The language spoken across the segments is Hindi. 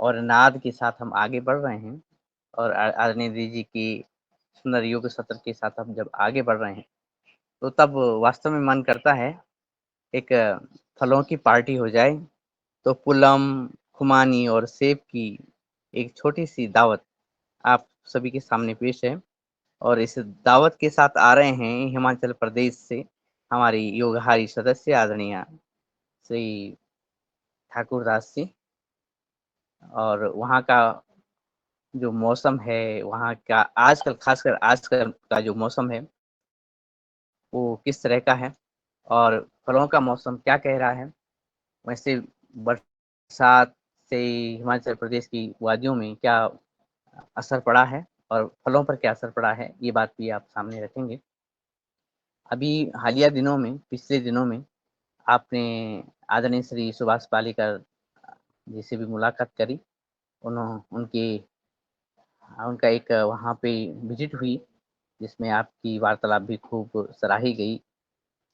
और नाद के साथ हम आगे बढ़ रहे हैं और आदरणीय दीदी जी की सुंदर योग सत्र के साथ हम जब आगे बढ़ रहे हैं, तो तब वास्तव में मन करता है एक फलों की पार्टी हो जाए। तो पुलम, खुमानी और सेब की एक छोटी-सी दावत आप सभी के सामने पेश है और इस दावत के साथ आ रहे हैं हिमाचल प्रदेश से हमारी योगहारी सदस्य आदरणीय श्री ठाकुर दास जी और वहाँ का जो मौसम है, वहाँ का आजकल खासकर आजकल का जो मौसम है, वो किस तरह का है और फलों का मौसम क्या कह रहा है? वैसे बरसात से हिमाचल प्रदेश की वादियों में क्या असर पड़ा है और फलों पर क्या असर पड़ा है, ये बात भी आप सामने रखेंगे। अभी हालिया दिनों में, पिछले दिनों में आपने आदरणीय श्री सुभाष पालेकर जी से भी मुलाकात करी। उनकी उनका एक वहाँ पे विज़िट हुई, जिसमें आपकी वार्तालाप भी खूब सराही गई।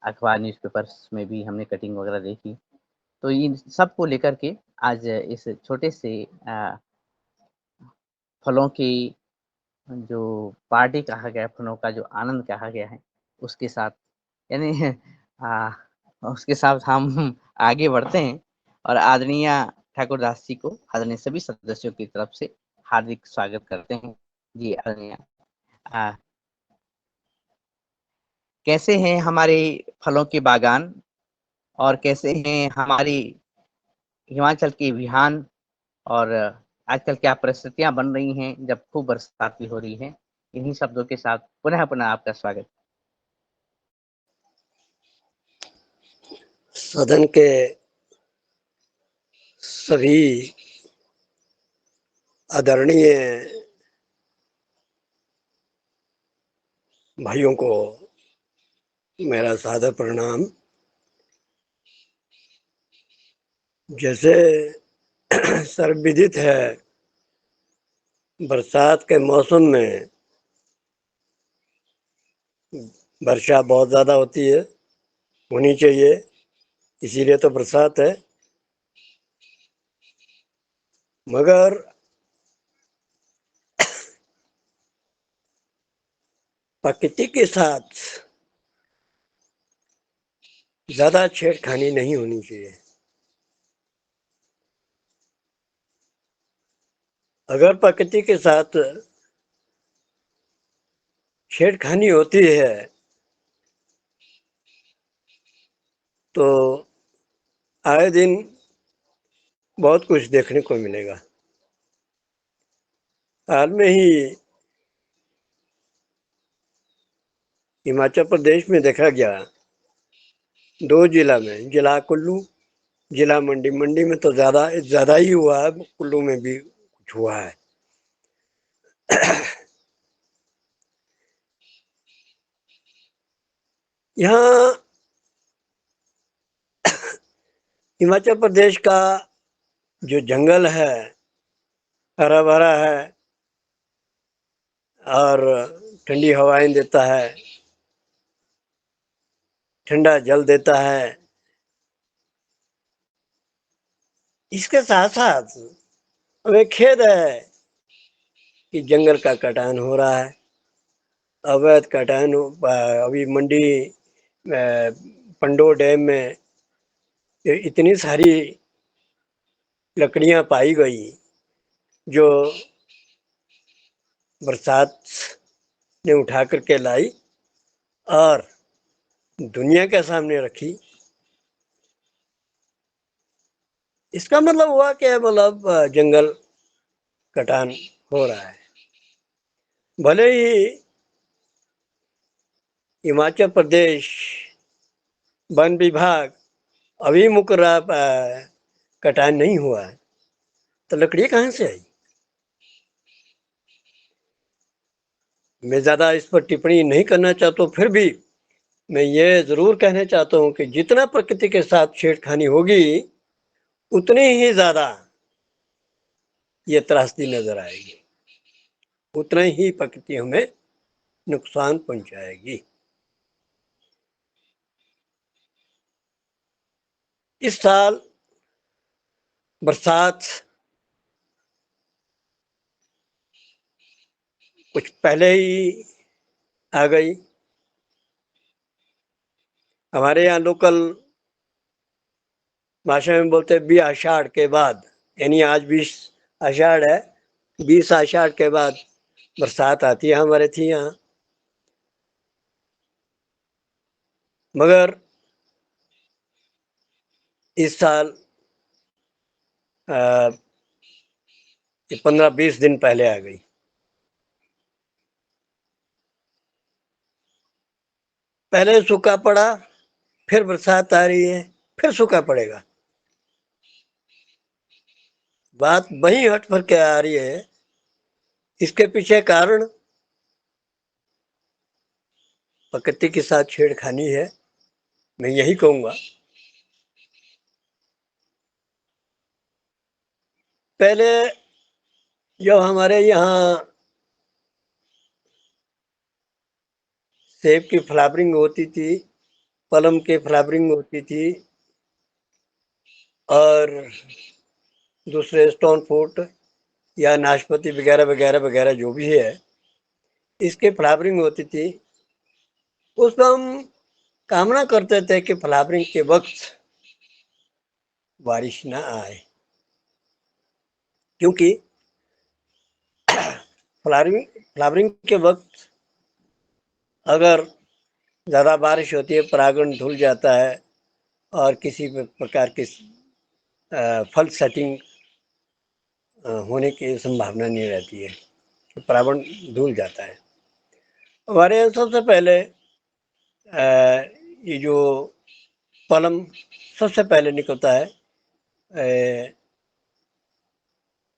अखबार, न्यूज़पेपर्स में भी हमने कटिंग वगैरह देखी। तो इन सबको लेकर के आज इस छोटे से फलों की जो पार्टी कहा गया है, फलों का जो आनंद कहा गया है, उसके साथ यानी उसके साथ हम आगे बढ़ते हैं और आदरणीय ठाकुर दास जी को आदरणीय सभी सदस्यों की तरफ से हार्दिक स्वागत करते हैं। जी आदरणीय अ, कैसे हैं हमारे फलों के बागान और कैसे हैं हमारी हिमाचल की बिहान और आजकल क्या परिस्थितियाँ बन रही हैं जब खूब बरसात भी हो रही है। इन्हीं शब्दों के साथ पुनः आपका स्वागत। सदन के सभी आदरणीय भाइयों को मेरा सादर प्रणाम। जैसे सर्वविदित है, बरसात के मौसम में वर्षा बहुत ज़्यादा होती है, होनी चाहिए, इसीलिए तो बरसात है। मगर प्रकृति के साथ ज़्यादा छेड़खानी नहीं होनी चाहिए। अगर प्रकृति के साथ छेड़खानी होती है तो आए दिन बहुत कुछ देखने को मिलेगा। हाल में ही हिमाचल प्रदेश में देखा गया, 2 जिला में, जिला कुल्लू, जिला मंडी। मंडी में तो ज़्यादा ही हुआ है, कुल्लू में भी कुछ हुआ है। यहाँ हिमाचल प्रदेश का जो जंगल है, हरा भरा है और ठंडी हवाएं देता है, ठंडा जल देता है। इसके साथ साथ हमें खेद है कि जंगल का कटान हो रहा है, अवैध कटान। अभी मंडी पंडो डैम में इतनी सारी लकड़ियां पाई गई जो बरसात ने उठा करके लाई और दुनिया के सामने रखी। इसका मतलब हुआ कि मतलब जंगल कटान हो रहा है। भले ही हिमाचल प्रदेश वन विभाग अभी मुकर्रा कटान नहीं हुआ है, तो लकड़ी कहाँ से आई? मैं ज़्यादा इस पर टिप्पणी नहीं करना चाहता हूँ, फिर भी मैं ये ज़रूर कहना चाहता हूँ कि जितना प्रकृति के साथ छेड़खानी होगी उतनी ही ज़्यादा ये त्रासदी नजर आएगी, उतना ही प्रकृति हमें नुकसान पहुंचाएगी। इस साल बरसात कुछ पहले ही आ गई। हमारे यहाँ लोकल भाषा में बोलते हैं 20 आषाढ़ के बाद, यानी आज 20 आषाढ़ है, 20 आषाढ़ के बाद बरसात आती है हमारे थी यहाँ। मगर इस साल 15-20 दिन पहले आ गई। पहले सूखा पड़ा, फिर बरसात आ रही है, फिर सूखा पड़ेगा। बात वही हट पर के आ रही है। इसके पीछे कारण प्रकृति के साथ छेड़खानी है, मैं यही कहूंगा। पहले जब हमारे यहाँ सेब की फ्लावरिंग होती थी, पलम की फ्लावरिंग होती थी, और दूसरे स्टोन फ्रूट या नाशपाती वगैरह वगैरह वगैरह जो भी है, इसके फ्लावरिंग होती थी। उसमें हम कामना करते थे कि फ्लावरिंग के वक्त बारिश ना आए, क्योंकि फ्लावरिंग के वक्त अगर ज़्यादा बारिश होती है, परागण धुल जाता है और किसी प्रकार की फल सेटिंग होने की संभावना नहीं रहती है, तो परागण धुल जाता है। हमारे यहाँ सबसे पहले ये जो पलम सबसे पहले निकलता है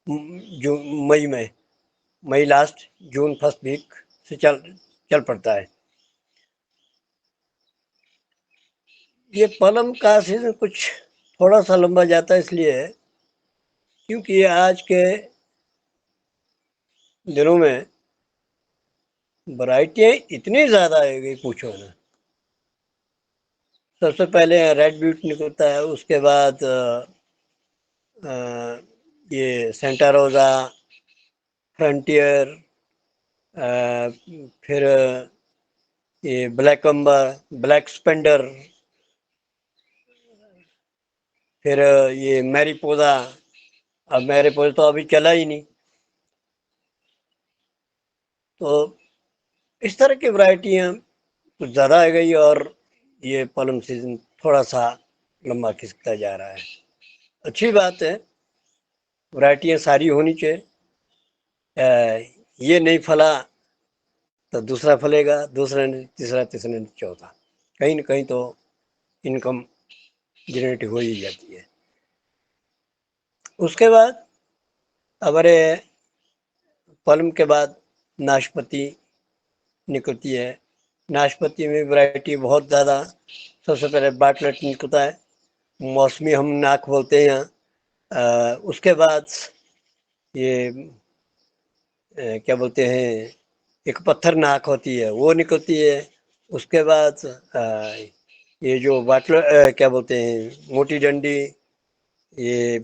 जो मई लास्ट, जून फर्स्ट वीक से चल पड़ता है। ये पलम का सीजन कुछ थोड़ा सा लंबा जाता है, इसलिए क्योंकि आज के दिनों में वैरायटियाँ इतनी ज़्यादा आ गई, पूछो ना। सबसे पहले रेड ब्यूट निकलता है, उसके बाद ये सेंटा रोज़ा, फ्रंटियर, फिर ये ब्लैक अम्बर, ब्लैक स्पेंडर, फिर ये मैरीपोजा। अब मैरीपोजा तो अभी चला ही नहीं। तो इस तरह की वैरायटियाँ कुछ ज़्यादा आ गई और ये पलम सीजन थोड़ा सा लंबा खिसकता जा रहा है। अच्छी बात है, वैरायटियाँ सारी होनी चाहिए। ये नहीं फला तो दूसरा फलेगा, दूसरा नहीं, तीसरा, तीसरा नहीं, चौथा। कहीं ना कहीं तो इनकम जनरेट हो ही जाती है। उसके बाद हमारे पलम के बाद नाशपाती निकलती है। नाशपाती में वैरायटी बहुत ज़्यादा। सबसे पहले बाटलेट निकलता है, मौसमी हम नाक बोलते हैं यहाँ। उसके बाद ये क्या बोलते हैं, एक पत्थर नाक होती है, वो निकलती है। उसके बाद ये जो बाटल क्या बोलते हैं, मोटी डंडी, ये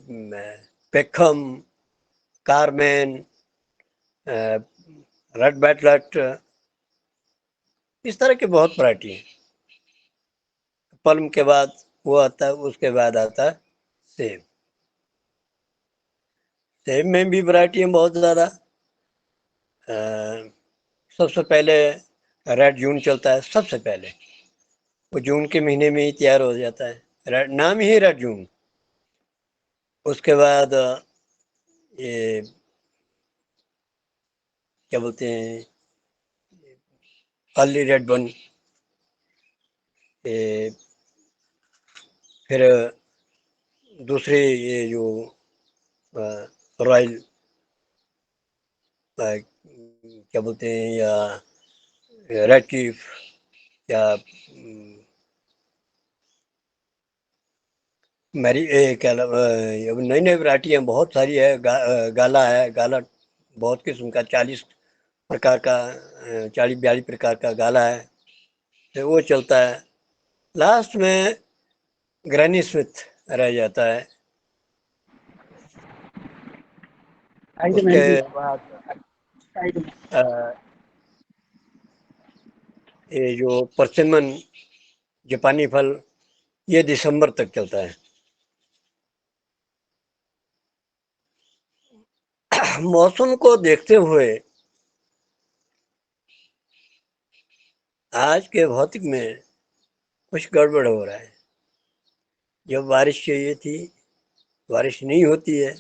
पेखम, कारमेन, रेड बैटलट, इस तरह की बहुत वैरायटी है। पल्म के बाद वो आता है, उसके बाद आता है सेब। सेब में भी वैरायटी है बहुत ज़्यादा। सबसे पहले रेड जून चलता है, सबसे पहले वो जून के महीने में ही तैयार हो जाता है, रेड नाम ही रेड जून। उसके बाद ये क्या बोलते हैं, अर्ली रेड वन, ये फिर दूसरे ये जो रॉयल क्या बोलते हैं, या रेड चीफ, या मेरी क्या नई नई वैरायटियाँ बहुत सारी है। गाला है, गाला बहुत किस्म का, 40 प्रकार का, 40-42 प्रकार का गाला है, तो वो चलता है। लास्ट में ग्रैनी स्मिथ रह जाता है। उसके बाद ये जो परसिमन जापानी फल ये दिसंबर तक चलता है। मौसम को देखते हुए आज के भौतिक में कुछ गड़बड़ हो रहा है। जब बारिश चाहिए थी बारिश नहीं होती है,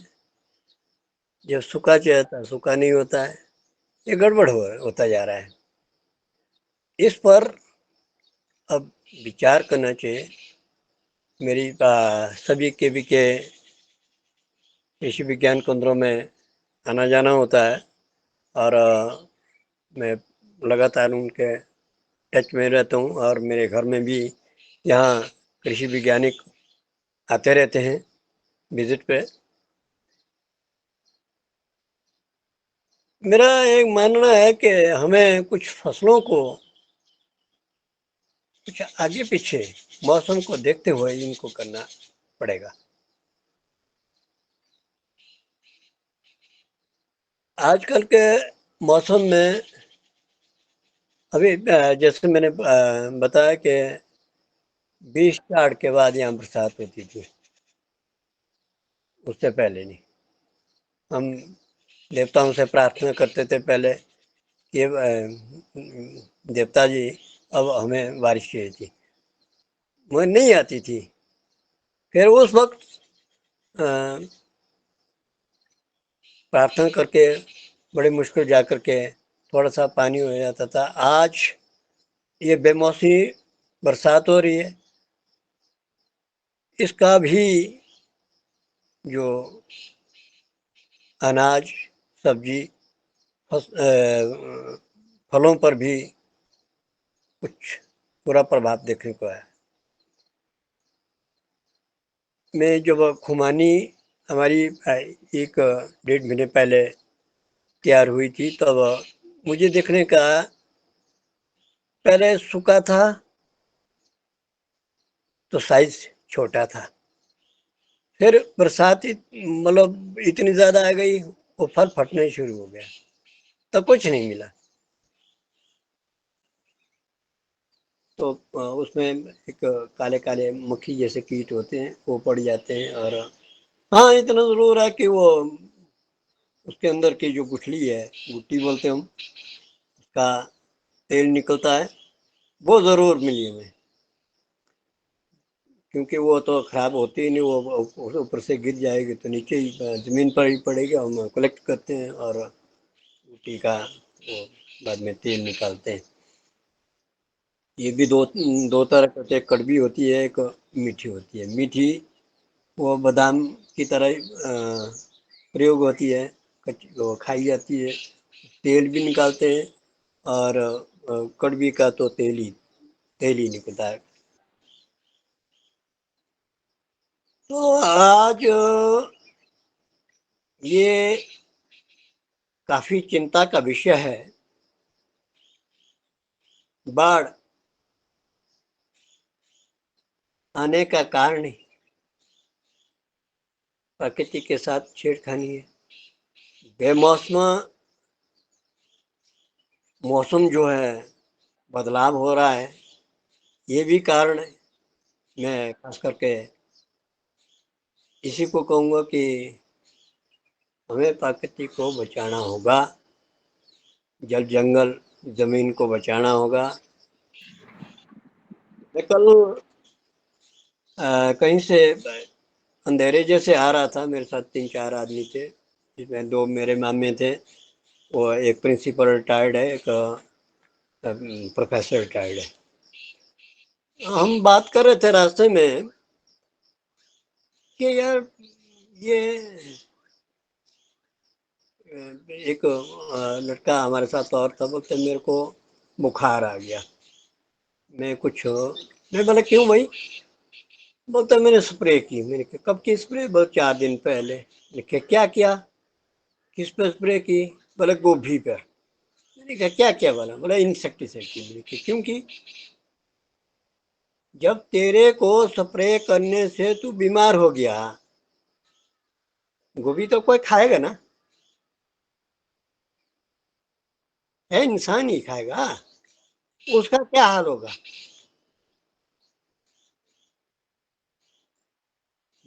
जब सूखा चाहिए था सूखा नहीं होता है। ये गड़बड़ होता जा रहा है। इस पर अब विचार करना चाहिए। मेरी सभी के कृषि विज्ञान केंद्रों में आना जाना होता है और मैं लगातार उनके टच में रहता हूँ और मेरे घर में भी यहाँ कृषि वैज्ञानिक आते रहते हैं विजिट पे। मेरा एक मानना है कि हमें कुछ फसलों को कुछ आगे पीछे मौसम को देखते हुए इनको करना पड़ेगा। आजकल के मौसम में अभी जैसे मैंने बताया कि 20 के बाद यहाँ बरसात होती थी, उससे पहले नहीं। हम देवताओं से प्रार्थना करते थे पहले कि देवता जी अब हमें बारिश चाहिए थी, वो नहीं आती थी। फिर उस वक्त प्रार्थना करके बड़ी मुश्किल जा करके थोड़ा सा पानी हो जाता था। आज ये बेमौसमी बरसात हो रही है, इसका भी जो अनाज सब्जी फलों पर भी कुछ बुरा प्रभाव देखने को आया। मैं जब खुमानी हमारी 1 डेढ़ महीने पहले तैयार हुई थी तब मुझे देखने का पहले सूखा था तो साइज छोटा था। फिर बरसात मतलब इतनी ज्यादा आ गई वो फल फटने शुरू हो गया, तब कुछ नहीं मिला। तो उसमें एक काले काले मक्खी जैसे कीट होते हैं वो पड़ जाते हैं। और हाँ इतना जरूर है कि वो उसके अंदर की जो गुठली है, गुट्टी बोलते हैं हम, उसका तेल निकलता है, वो जरूर मिली हमें। क्योंकि वो तो खराब होती ही नहीं, वो ऊपर से गिर जाएगी तो नीचे ही जमीन पर ही पड़ेगी। हम कलेक्ट करते हैं और गुट्टी का वो बाद में तेल निकालते हैं। ये भी दो तरह के होते हैं, कड़वी होती है एक मीठी होती है। मीठी वो बादाम की तरह प्रयोग होती है, वो खाई जाती है, तेल भी निकालते हैं। और कड़वी का तो तेल ही निकलता है। तो आज ये काफी चिंता का विषय है। बाढ़ आने का कारण ही प्रकृति के साथ छेड़खानी है। बेमौसमा मौसम जो है बदलाव हो रहा है, ये भी कारण है। मैं खास करके इसी को कहूँगा कि हमें प्रकृति को बचाना होगा, जल जंगल जमीन को बचाना होगा। मैं कल कहीं से अंधेरे जैसे आ रहा था, मेरे साथ 3 4 आदमी थे, जिसमें 2 मेरे मामे थे। वो एक प्रिंसिपल रिटायर्ड है, एक प्रोफेसर रिटायर्ड है। हम बात कर रहे थे रास्ते में कि यार ये एक लड़का हमारे साथ और था, बोलते मेरे को बुखार आ गया। मैं बोला क्यों भाई? बोलता मैंने स्प्रे की। मैंने कहा कब की स्प्रे? बहुत 4 दिन पहले। मैंने कहा क्या किया? किस पे स्प्रे की? बोले गोभी पे। मैंने कहा क्या क्या? बोला इंसेक्टिसाइड की। मैंने कहा क्योंकि जब तेरे को स्प्रे करने से तू बीमार हो गया, गोभी तो कोई खाएगा ना, है इंसान ही खाएगा। उसका क्या हाल होगा?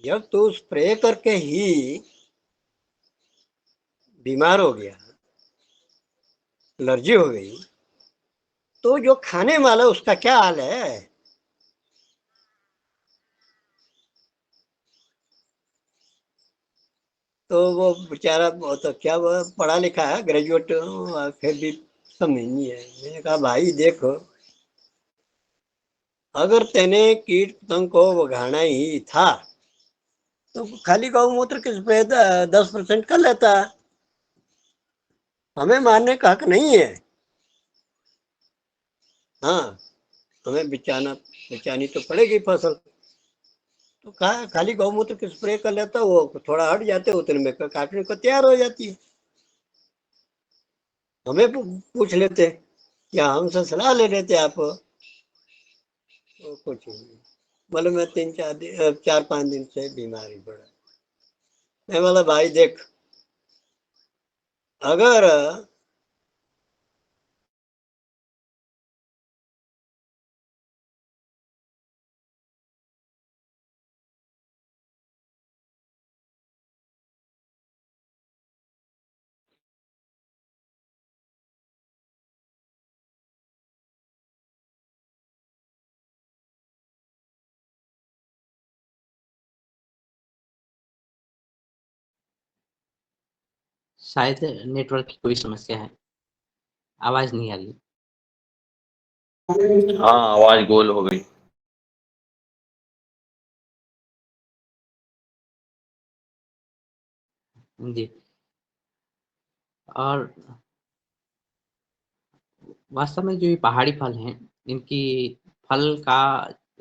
जब तू स्प्रे करके ही बीमार हो गया, एलर्जी हो गई, तो जो खाने वाला उसका क्या हाल है? तो वो बेचारा तो क्या वो पढ़ा लिखा है, ग्रेजुएट, फिर भी समझ नहीं है। मैंने कहा भाई देखो, अगर तेने कीट पतंग को भगाना ही था तो खाली गौमूत्र के स्प्रे 10% कर लेता। हमें मारने का हक नहीं है। हाँ, हमें बचानी तो पड़ेगी फसल। तो खाली गौमूत्र के स्प्रे कर लेता, वो थोड़ा हट जाते, उतने में काटने को तैयार हो जाती है। हमें पूछ लेते या हमसे सलाह ले लेते आप, तो कुछ नहीं। मतलब मैं 4-5 दिन से बीमारी पड़ा। मैं बोला भाई देख, अगर शायद नेटवर्क की कोई समस्या है, आवाज़ नहीं आ रही। हाँ, आवाज गोल हो गई। जी। और वास्तव में जो ये पहाड़ी फल हैं, इनकी फल का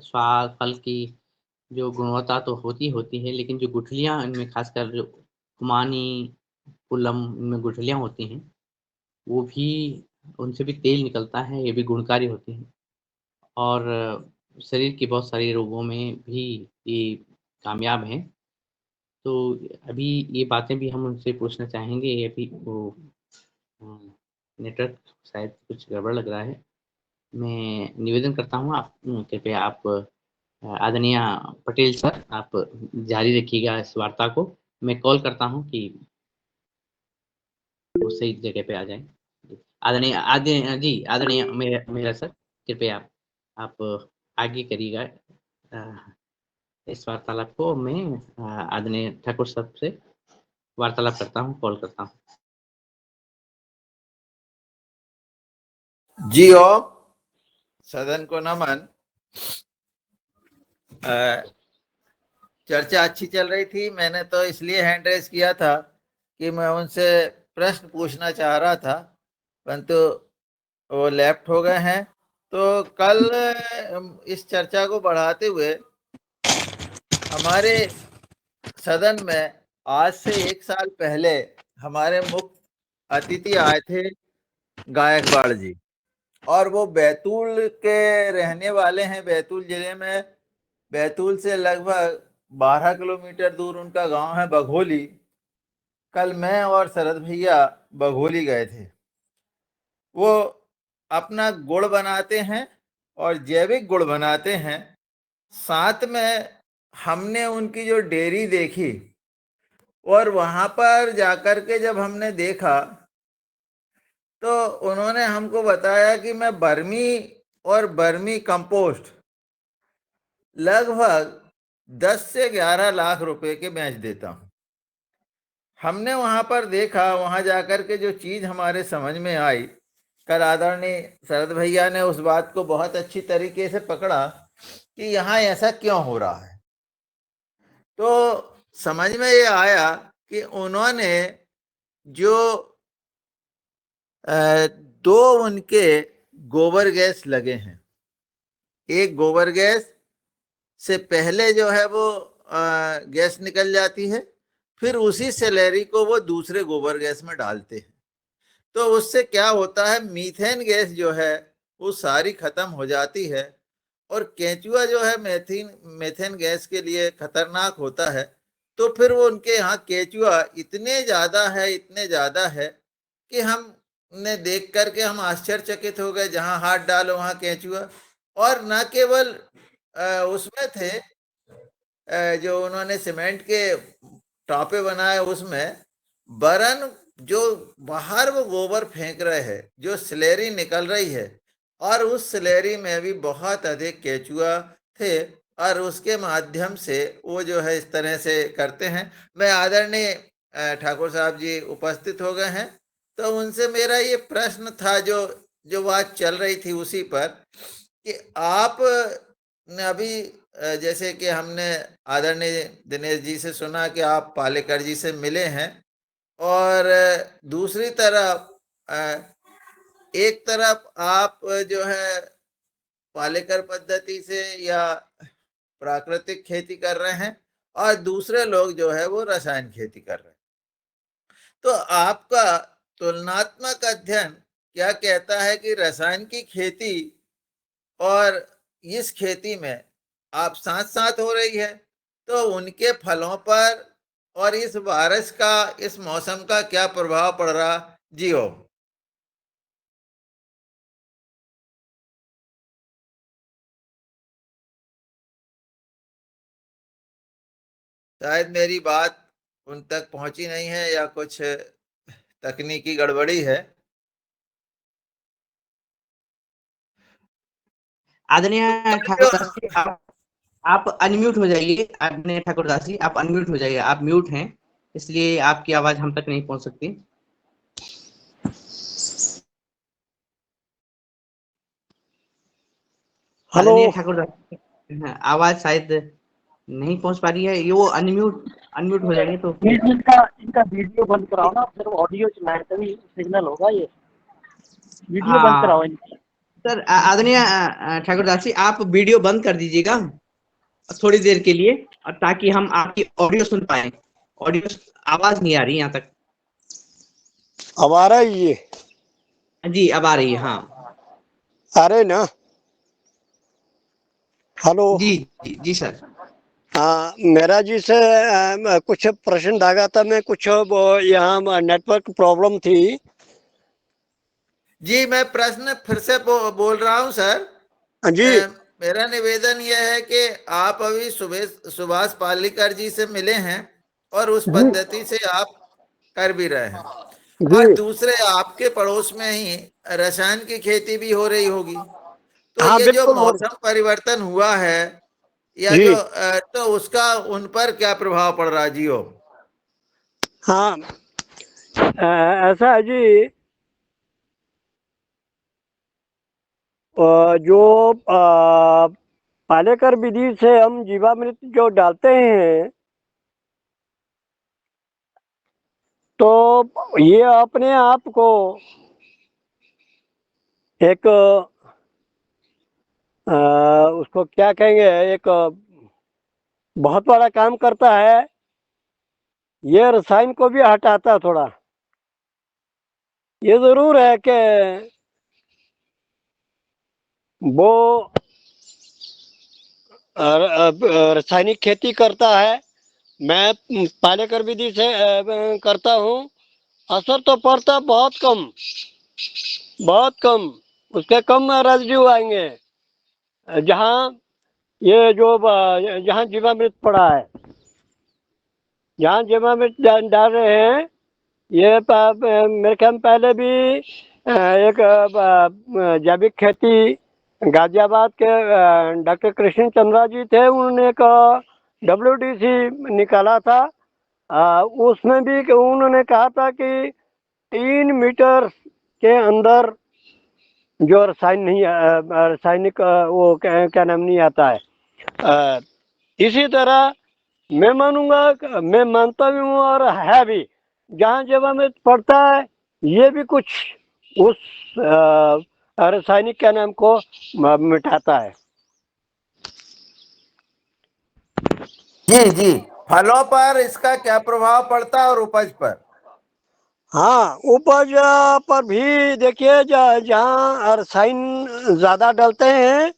स्वाद, फल की जो गुणवत्ता तो होती है, लेकिन जो गुठलियाँ इनमें ख़ासकर जो खुमानी, पुलम इनमें गुठलियाँ होती हैं, वो भी उनसे भी तेल निकलता है, ये भी गुणकारी होती हैं और शरीर के बहुत सारे रोगों में भी ये कामयाब हैं। तो अभी ये बातें भी हम उनसे पूछना चाहेंगे, अभी वो नेटवर्क शायद कुछ गड़बड़ लग रहा है। मैं निवेदन करता हूँ, आप कृपया आप आदरणीय पटेल सर, आप जारी रखिएगा इस वार्ता को। मैं कॉल करता हूँ कि वो सही जगह पे आ जाएँ। आदरणीय मेरा सर, कृपया आप आगे करिएगा इस वार्तालाप को। मैं आदरणीय ठाकुर साहब से वार्तालाप करता हूँ, कॉल करता हूँ। जी ओम, सदन को नमन। चर्चा अच्छी चल रही थी। मैंने तो इसलिए हैंड रेस किया था कि मैं उनसे प्रश्न पूछना चाह रहा था, परंतु वो लेफ्ट हो गए हैं। तो कल इस चर्चा को बढ़ाते हुए हमारे सदन में आज से 1 साल पहले हमारे मुख्य अतिथि आए थे गायकवाड़ जी, और वो बैतूल के रहने वाले हैं। बैतूल जिले में, बैतूल से लगभग 12 किलोमीटर दूर उनका गांव है बघोली। कल मैं और शरद भैया बघोली गए थे। वो अपना गुड़ बनाते हैं और जैविक गुड़ बनाते हैं। साथ में हमने उनकी जो डेयरी देखी, और वहां पर जाकर के जब हमने देखा तो उन्होंने हमको बताया कि मैं बर्मी और बर्मी कंपोस्ट लगभग 10 से 11 लाख रुपए के बेच देता हूं। हमने वहां पर देखा, वहां जाकर के जो चीज हमारे समझ में आई, कल आदरणीय शरद भैया ने उस बात को बहुत अच्छी तरीके से पकड़ा कि यहाँ ऐसा क्यों हो रहा है। तो समझ में ये आया कि उन्होंने जो 2 उनके गोबर गैस लगे हैं। एक गोबर गैस से पहले जो है वो गैस निकल जाती है, फिर उसी सैलरी को वो दूसरे गोबर गैस में डालते हैं। तो उससे क्या होता है, मीथेन गैस जो है वो सारी खत्म हो जाती है, और केंचुआ जो है मेथेन गैस के लिए खतरनाक होता है। तो फिर वो उनके यहाँ केंचुआ इतने ज्यादा है कि हम ने देख करके हम आश्चर्यचकित हो गए, जहां हाथ डालो वहां केंचुआ। और न केवल उसमें थे, जो उन्होंने सीमेंट के टापे बनाए उसमें, वरन जो बाहर वो गोबर फेंक रहे हैं, जो स्लेरी निकल रही है, और उस स्लेरी में भी बहुत अधिक केचुआ थे, और उसके माध्यम से वो जो है इस तरह से करते हैं। मैं आदरणीय ठाकुर साहब जी उपस्थित हो गए हैं, तो उनसे मेरा ये प्रश्न था, जो जो बात चल रही थी उसी पर, कि आप ने अभी जैसे कि हमने आदरणीय दिनेश जी से सुना कि आप पालेकर जी से मिले हैं, और दूसरी तरफ एक तरफ आप जो है पालेकर पद्धति से या प्राकृतिक खेती कर रहे हैं, और दूसरे लोग जो है वो रसायन खेती कर रहे हैं। तो आपका तुलनात्मक अध्ययन क्या कहता है कि रसायन की खेती और इस खेती में आप साथ साथ हो रही है, तो उनके फलों पर और इस बारिश का, इस मौसम का क्या प्रभाव पड़ रहा? जी हो। शायद मेरी बात उन तक पहुंची नहीं है, या कुछ तकनीकी गड़बड़ी है। आदरणीय ठाकुरदास जी, आप अनम्यूट हो जाइए। आदरणीय ठाकुरदास जी, आप अनम्यूट हो जाइए, आप म्यूट हैं, इसलिए आपकी आवाज हम तक नहीं पहुंच सकती। हेलो। आदरणीय ठाकुरदास जी, हाँ, आवाज शायद नहीं पहुंच पा रही है। ये वो अनम्यूट हो जाएंगे तो फिर। इनका वीडियो बंद कराओ ना, सिर्फ ऑडियो चलाए तभी सिग्नल होगा। ये वीडियो बंद हाँ कराओ इनकी। सर, आदरणीय ठाकुरदास जी, आप वीडियो बंद कर दीजिएगा थोड़ी देर के लिए, और ताकि हम आपकी ऑडियो सुन पाए। ऑडियो आवाज नहीं आ रही यहाँ तक। अब आ रहा है ये? जी, अब आ रही है, हाँ। आ रहे ना? हेलो। जी जी जी सर। हाँ, मेरा जी से कुछ प्रश्न धागा था। मैं कुछ यहाँ नेटवर्क प्रॉब्लम थी। जी, मैं प्रश्न फिर से बोल रहा हूं सर। जी। मेरा निवेदन यह है कि आप अभी सुभाष पालेकर जी से मिले हैं, और उस पद्धति से आप कर भी रहे हैं, और जी। दूसरे आपके पड़ोस में ही रसायन की खेती भी हो रही होगी। तो हाँ, ये जो बिल्कुल हो मौसम परिवर्तन हुआ है, या जी। जो तो उसका उन पर क्या प्रभाव पड़ रहा है? जियो। हाँ, ऐसा है जी। जो पालेकर विधि से हम जीवामृत जो डालते हैं, तो ये अपने आप को एक उसको क्या कहेंगे, एक बहुत बड़ा काम करता है। ये रसायन को भी हटाता थोड़ा। ये जरूर है कि वो रासायनिक खेती करता है। मैं पालेकर विधि से करता हूँ। असर तो पड़ता बहुत कम, बहुत कम। उसके कम रेजिड्यू आएंगे। जहाँ ये जो जहाँ जीवामृत पड़ा है, जहाँ जीवामृत डाल रहे हैं, ये मेरे ख्याल में पहले भी एक जैविक खेती गाजियाबाद के डॉक्टर कृष्ण चंद्रा जी थे, उन्होंने एक WDC निकाला था। उसमें भी उन्होंने कहा था कि 3 मीटर के अंदर जो रासायनिक वो क्या नाम नहीं आता है। इसी तरह मैं मैं मानता भी हूँ, और है भी। जहाँ जगह में पड़ता है, ये भी कुछ उस रासायनिक क्या नाम को मिटाता है। जी जी, फलों पर इसका क्या प्रभाव पड़ता है, और उपज पर? हाँ, उपज पर भी देखिए, जहाँ रासायन ज़्यादा डालते हैं,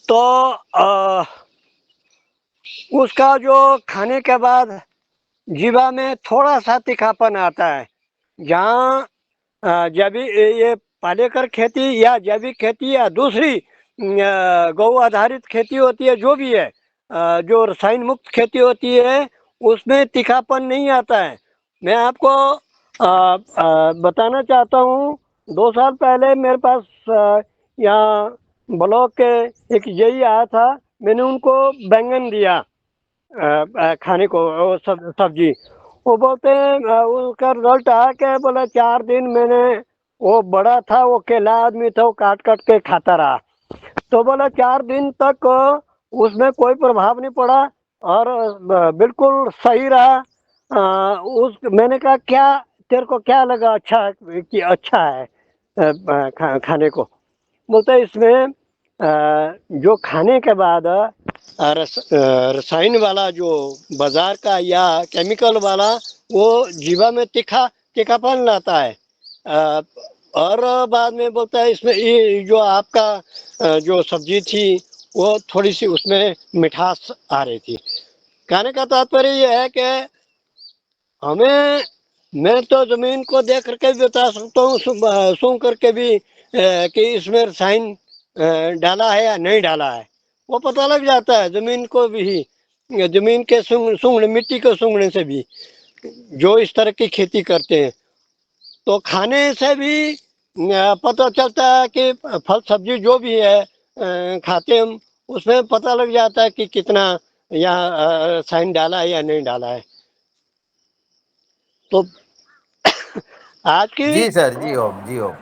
तो उसका जो खाने के बाद जीवा में थोड़ा सा तीखापन आता है। जहाँ जैविक ये पालेकर खेती या जैविक खेती या दूसरी गौ आधारित खेती होती है, जो भी है, जो रसायन मुक्त खेती होती है, उसमें तीखापन नहीं आता है। मैं आपको बताना चाहता हूँ, 2 साल पहले मेरे पास यहाँ ब्लॉक के एक यही आया था, मैंने उनको बैंगन दिया खाने को, वो सब्जी। वो बोलते हैं उसका रिजल्ट आया क्या, बोला 4 दिन मैंने, वो बड़ा था, वो अकेला आदमी था, वो काट काट के खाता रहा। तो बोला 4 दिन तक उसमें कोई प्रभाव नहीं पड़ा और बिल्कुल सही रहा। उस मैंने कहा क्या तेरे को क्या लगा अच्छा कि अच्छा है खाने को? बोलते इसमें जो खाने के बाद रसायन वाला जो बाजार का या केमिकल वाला, वो जीवा में तीखापन लाता है। और बाद में बोलता है इसमें ये जो आपका जो सब्जी थी, वो थोड़ी सी उसमें मिठास आ रही थी। कहने का तात्पर्य ये है कि हमें, मैं तो जमीन को देख करके भी बता सकता हूँ, सूंघ करके भी कि इसमें रसायन डाला है या नहीं डाला है, वो पता लग जाता है जमीन को भी, जमीन के सूंघने, मिट्टी को सूंघने से भी, जो इस तरह की खेती करते हैं। तो खाने से भी पता चलता है कि फल सब्जी जो भी है खाते हम, उसमें पता लग जाता है कि कितना यहाँ रसायन डाला है या नहीं डाला है। तो आज की जी सर, जी ओम, जी ओम।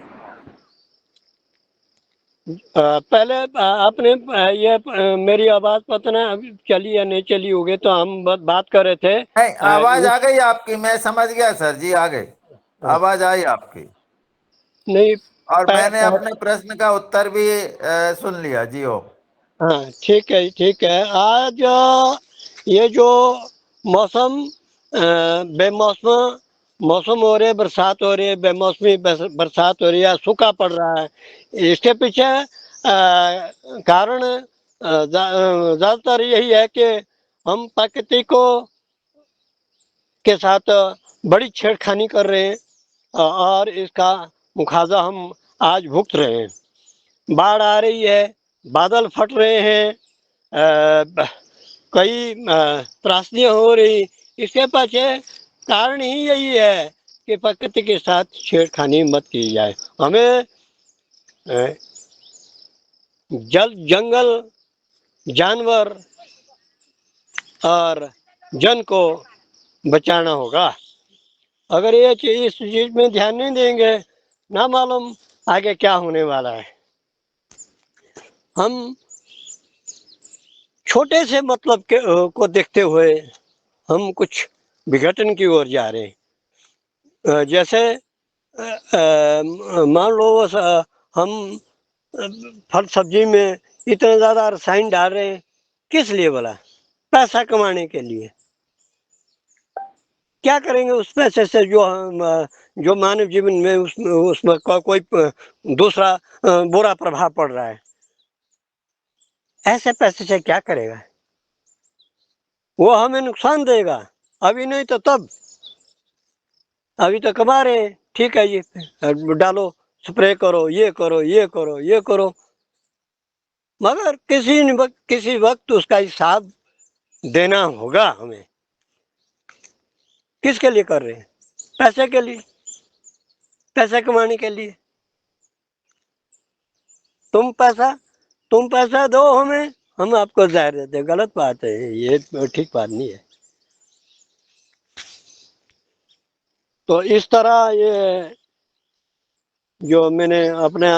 पहले आपने ये मेरी आवाज पता नहीं अभी चली या नहीं चली होगी, तो हम बात कर रहे थे। नहीं, आवाज आ गई आपकी, मैं समझ गया सर जी, आ गई आवाज आई आपकी, नहीं और मैंने अपने प्रश्न का उत्तर भी सुन लिया। जी ओम। हाँ ठीक है, ठीक है। आज ये जो मौसम बेमौसम मौसम हो रहे, बरसात हो रही है, बेमौसमी बरसात हो रही है, सूखा पड़ रहा है, इसके पीछे कारण ज्यादातर यही है कि हम प्रकृति को के साथ बड़ी छेड़खानी कर रहे हैं और इसका मुखावजा हम आज भुगत रहे हैं। बाढ़ आ रही है, बादल फट रहे हैं, कई त्रासदियां हो रही, इसके पीछे कारण ही यही है कि प्रकृति के साथ छेड़खानी मत की जाए। हमें जल, जंगल, जानवर और जन को बचाना होगा। अगर ये चीज, इस चीज में ध्यान नहीं देंगे, ना मालूम आगे क्या होने वाला है। हम छोटे से मतलब के को देखते हुए हम कुछ विघटन की ओर जा रहे हैं। जैसे मान लो हम फल सब्जी में इतने ज्यादा रसायन डाल रहे हैं, किस लिए बोला? पैसा कमाने के लिए। क्या करेंगे उस पैसे से जो हम जो मानव जीवन में उसमें कोई दूसरा बुरा प्रभाव पड़ रहा है? ऐसे पैसे से क्या करेगा? वो हमें नुकसान देगा, अभी नहीं तो तब। अभी तो कमा रहे हैं, ठीक है, ये डालो, स्प्रे करो, ये करो, ये करो, ये करो, मगर किसी वक्त उसका हिसाब देना होगा हमें। किसके लिए कर रहे हैं? पैसे के लिए, पैसे कमाने के लिए। तुम पैसा दो हमें, हम आपको जहर देते। गलत बात है ये, ठीक बात नहीं है। तो इस तरह ये जो मैंने अपने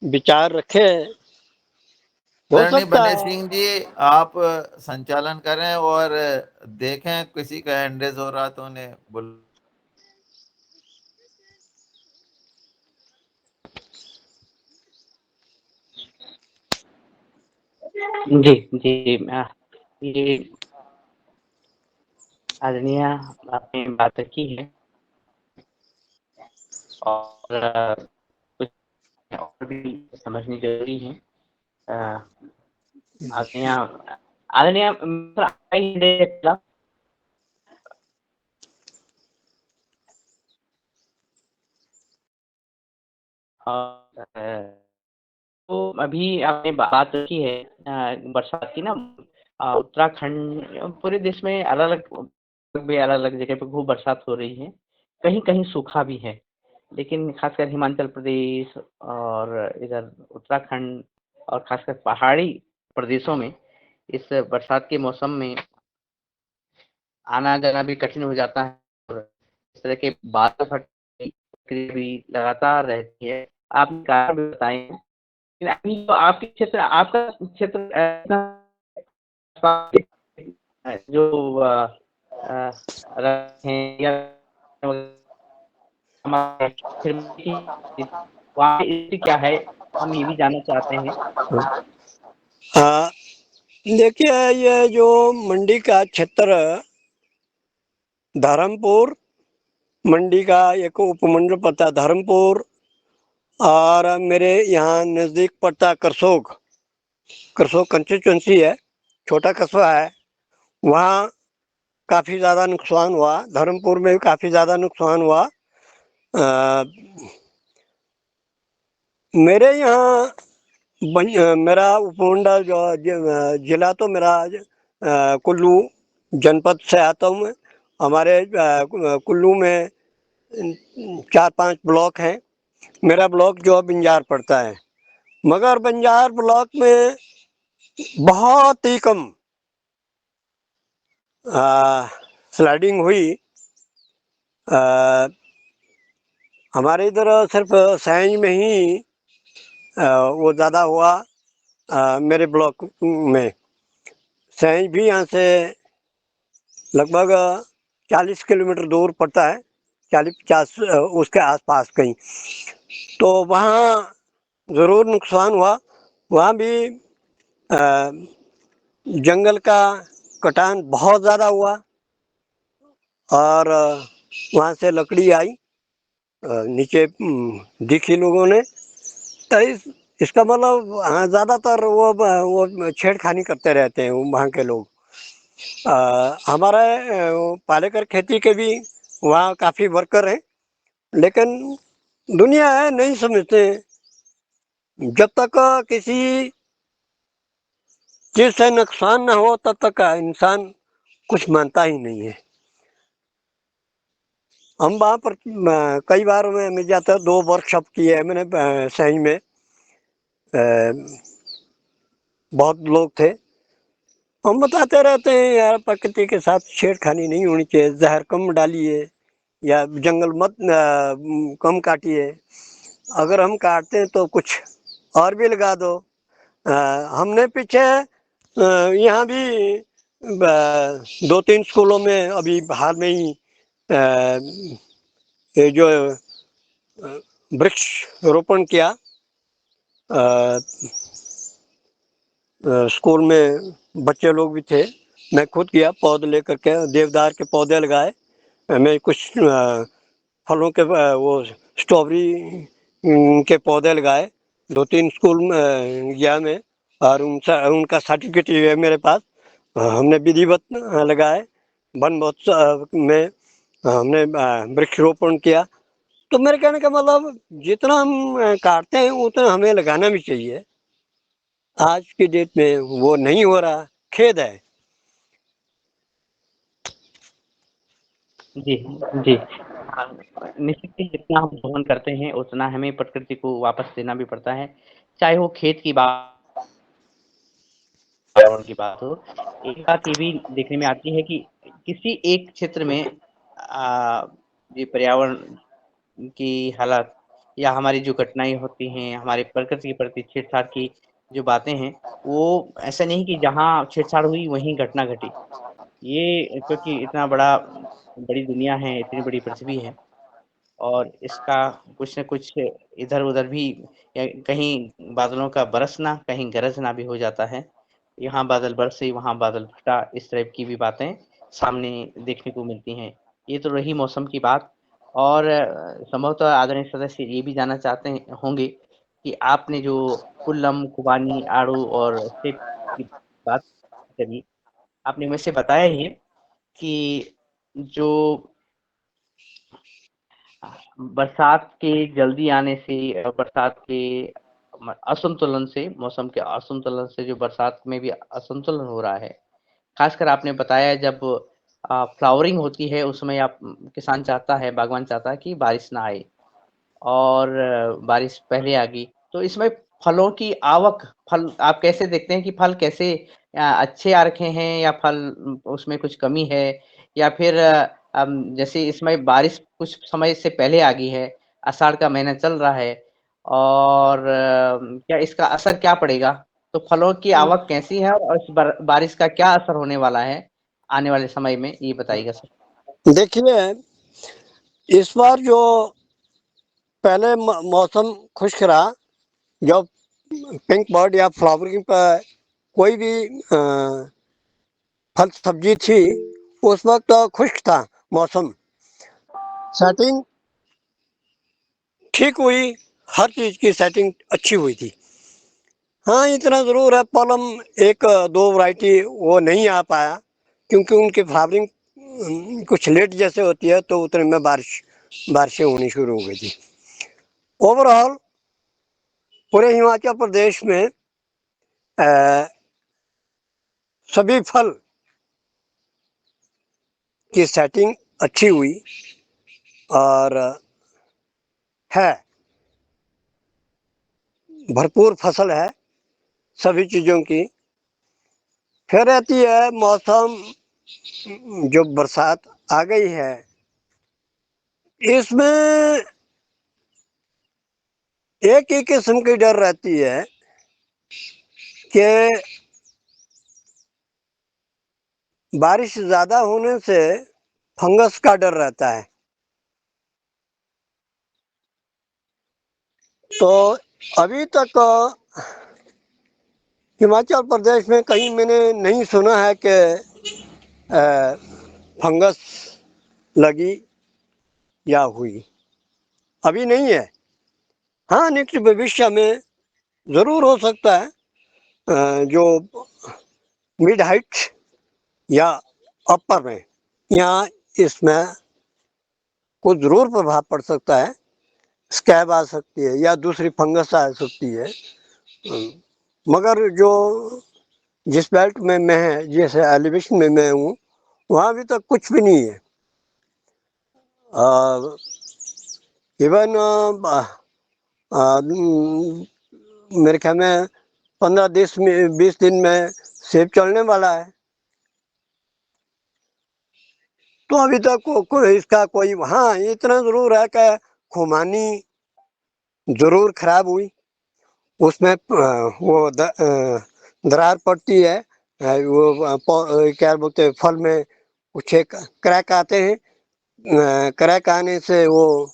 विचार रखे, हो नहीं, सकता बने है। सिंह जी, आप संचालन करें और देखें, किसी का हैंड रेज हो रहा तो उन्हें बुल जी, जी। ये आदरणीय आपने बात रखी है, और कुछ और भी समझनी ज़रूरी है। आदरणीय आदरणीय मित्र, तो अभी आपने बात की है बरसात की ना, उत्तराखंड पूरे देश में अलग-अलग जगह पे खूब बरसात हो रही है। कहीं-कहीं सूखा भी है, लेकिन खासकर हिमाचल प्रदेश और इधर उत्तराखंड और खासकर पहाड़ी प्रदेशों में इस बरसात के मौसम में आना-जाना भी कठिन हो जाता है और इस तरह के बादल फटने की भी लगातार रहती है। आप कारण भी बताएँ। लेकिन अभी तो आपका क्षेत्र जो अ, हैं या हमारे वहाँ की स्थिति क्या है? हम ये भी जानना चाहते हैं। हाँ, देखिए ये जो मंडी का क्षेत्र धर्मपुर मंडी का एक उपमंडल पड़ता है धर्मपुर, और मेरे यहाँ नज़दीक पड़ता है करसोग कंस्टिट्यूंसी है, छोटा कस्बा है। वहाँ काफ़ी ज़्यादा नुकसान हुआ, धर्मपुर में भी काफ़ी ज़्यादा नुकसान हुआ। मेरे यहाँ मेरा उपमंडल जिला तो मेरा कुल्लू जनपद से आता हूँ मैं। हमारे कुल्लू में 4-5 ब्लॉक हैं। मेरा ब्लॉक जो बंजार पड़ता है, मगर बंजार ब्लॉक में बहुत ही कम स्लाइडिंग हुई। हमारे इधर सिर्फ सैंज में ही वो ज़्यादा हुआ। मेरे ब्लॉक में सैंज भी यहाँ से लगभग 40 किलोमीटर दूर पड़ता है, 40-50 उसके आसपास कहीं। तो वहाँ ज़रूर नुकसान हुआ। वहाँ भी जंगल का कटान बहुत ज़्यादा हुआ और वहाँ से लकड़ी आई नीचे दिखी लोगों ने। तो इसका मतलब हाँ, ज़्यादातर वो छेड़खानी करते रहते हैं वहाँ के लोग। हमारे पालेकर खेती के भी वहाँ काफ़ी वर्कर हैं, लेकिन दुनिया है नहीं समझते। जब तक किसी चीज़ से नुकसान ना हो तब तक इंसान कुछ मानता ही नहीं है। हम वहाँ पर कई बार मैं मिल जाता, 2 वर्कशॉप की है मैंने सही में। बहुत लोग थे, हम बताते रहते हैं यार प्रकृति के साथ छेड़खानी नहीं होनी चाहिए, जहर कम डालिए या जंगल मत कम काटिए। अगर हम काटते हैं तो कुछ और भी लगा दो। हमने पीछे यहाँ भी 2-3 स्कूलों में अभी हाल में ही ये जो वृक्ष रोपण किया स्कूल में, बच्चे लोग भी थे, मैं खुद गया, पौधे लेकर के देवदार के पौधे लगाए। मैं कुछ फलों के वो स्ट्रॉबेरी के पौधे लगाए। 2-3 स्कूल में गया मैं और उनका सर्टिफिकेट है मेरे पास। हमने विधिवत लगाए। वन महोत्सव में हमने वृक्षारोपण किया। तो मेरे कहने का मतलब जितना हम काटते हैं उतना हमें लगाना भी चाहिए। आज की डेट में वो नहीं हो रहा, खेद है। जी, जी। निश्चित ही जितना हम दोहन करते हैं, उतना हमें प्रकृति को वापस देना भी पड़ता है। चाहे वो खेत की पर्यावरण की बात हो। एक बात ये भी देखने में आती है कि किसी एक क्षेत्र में ये पर्यावरण की हालत या हमारी जो घटनाएँ होती हैं, हमारे प्रकृति के प्रति छेड़छाड़ की जो बातें हैं, वो ऐसा नहीं कि जहाँ छेड़छाड़ हुई वहीं घटना घटी। ये क्योंकि इतना बड़ी दुनिया है, इतनी बड़ी पृथ्वी है और इसका कुछ न कुछ इधर-उधर भी या कहीं बादलों का बरसना, कहीं गरजना भी हो जाता है। यहाँ बादल बरसे, वहाँ बादल फटा, इस टाइप की भी बातें सामने देखने को मिलती हैं। ये तो रही मौसम की बात और संभवतः आदरणीय सदस्य ये भी जानना चाहते होंगे कि आपने जो कुल्लम, खुबानी, आड़ू और सेब की बात करी, आपने वैसे बताया ही कि जो बरसात के जल्दी आने से बरसात के असंतुलन से, मौसम के असंतुलन से जो बरसात में भी असंतुलन हो रहा है, खासकर आपने बताया जब फ्लावरिंग होती है उस समय आप किसान चाहता है, बागवान चाहता है कि बारिश ना आए और बारिश पहले आ गई, तो इसमें फलों की आवक, फल आप कैसे देखते हैं कि फल कैसे अच्छे आ रखे हैं या फल उसमें कुछ कमी है या फिर जैसे इसमें बारिश कुछ समय से पहले आ गई है, आषाढ़ का महीना चल रहा है और क्या इसका असर क्या पड़ेगा? तो फलों की आवक कैसी है और इस बारिश का क्या असर होने वाला है आने वाले समय में, ये बताइएगा सर। देखिए, इस बार जो पहले मौसम खुश्क रहा, जब पिंक बर्ड या फ्लावरिंग पर कोई भी फल सब्जी थी, उस वक्त खुश्क था मौसम, सेटिंग ठीक हुई, हर चीज की सेटिंग अच्छी हुई थी। हाँ, इतना जरूर है, पलम एक दो वैरायटी वो नहीं आ पाया क्योंकि उनकी फ्लावरिंग कुछ लेट जैसे होती है, तो उतने में बारिशें होनी शुरू हो गई थी। ओवरऑल पूरे हिमाचल प्रदेश में सभी फल की सेटिंग अच्छी हुई और है, भरपूर फसल है सभी चीजों की। फिर रहती है मौसम, जो बरसात आ गई है, इसमें एक ही किस्म की डर रहती है कि बारिश ज्यादा होने से फंगस का डर रहता है। तो अभी तक हिमाचल प्रदेश में कहीं मैंने नहीं सुना है कि फंगस लगी या हुई, अभी नहीं है। हाँ, नेक्स्ट भविष्य में जरूर हो सकता है, जो मिड हाइट या अपर में, यहाँ इसमें कुछ जरूर प्रभाव पड़ सकता है, स्कैब आ सकती है या दूसरी फंगस आ सकती है। मगर जो जिस बेल्ट में मैं है, जैसे एलिवेशन में मैं हूँ, वहाँ अभी तक कुछ भी नहीं है। इवन मेरे ख्याल में 15-20 दिन में सेब चलने वाला है। तो अभी तक इसका कोई, हाँ इतना जरूर है कि खुमानी जरूर खराब हुई, उसमें वो दरार पड़ती है, वो क्या बोलते हैं, फल में कुछ एक क्रैक आते हैं, क्रैक आने से वो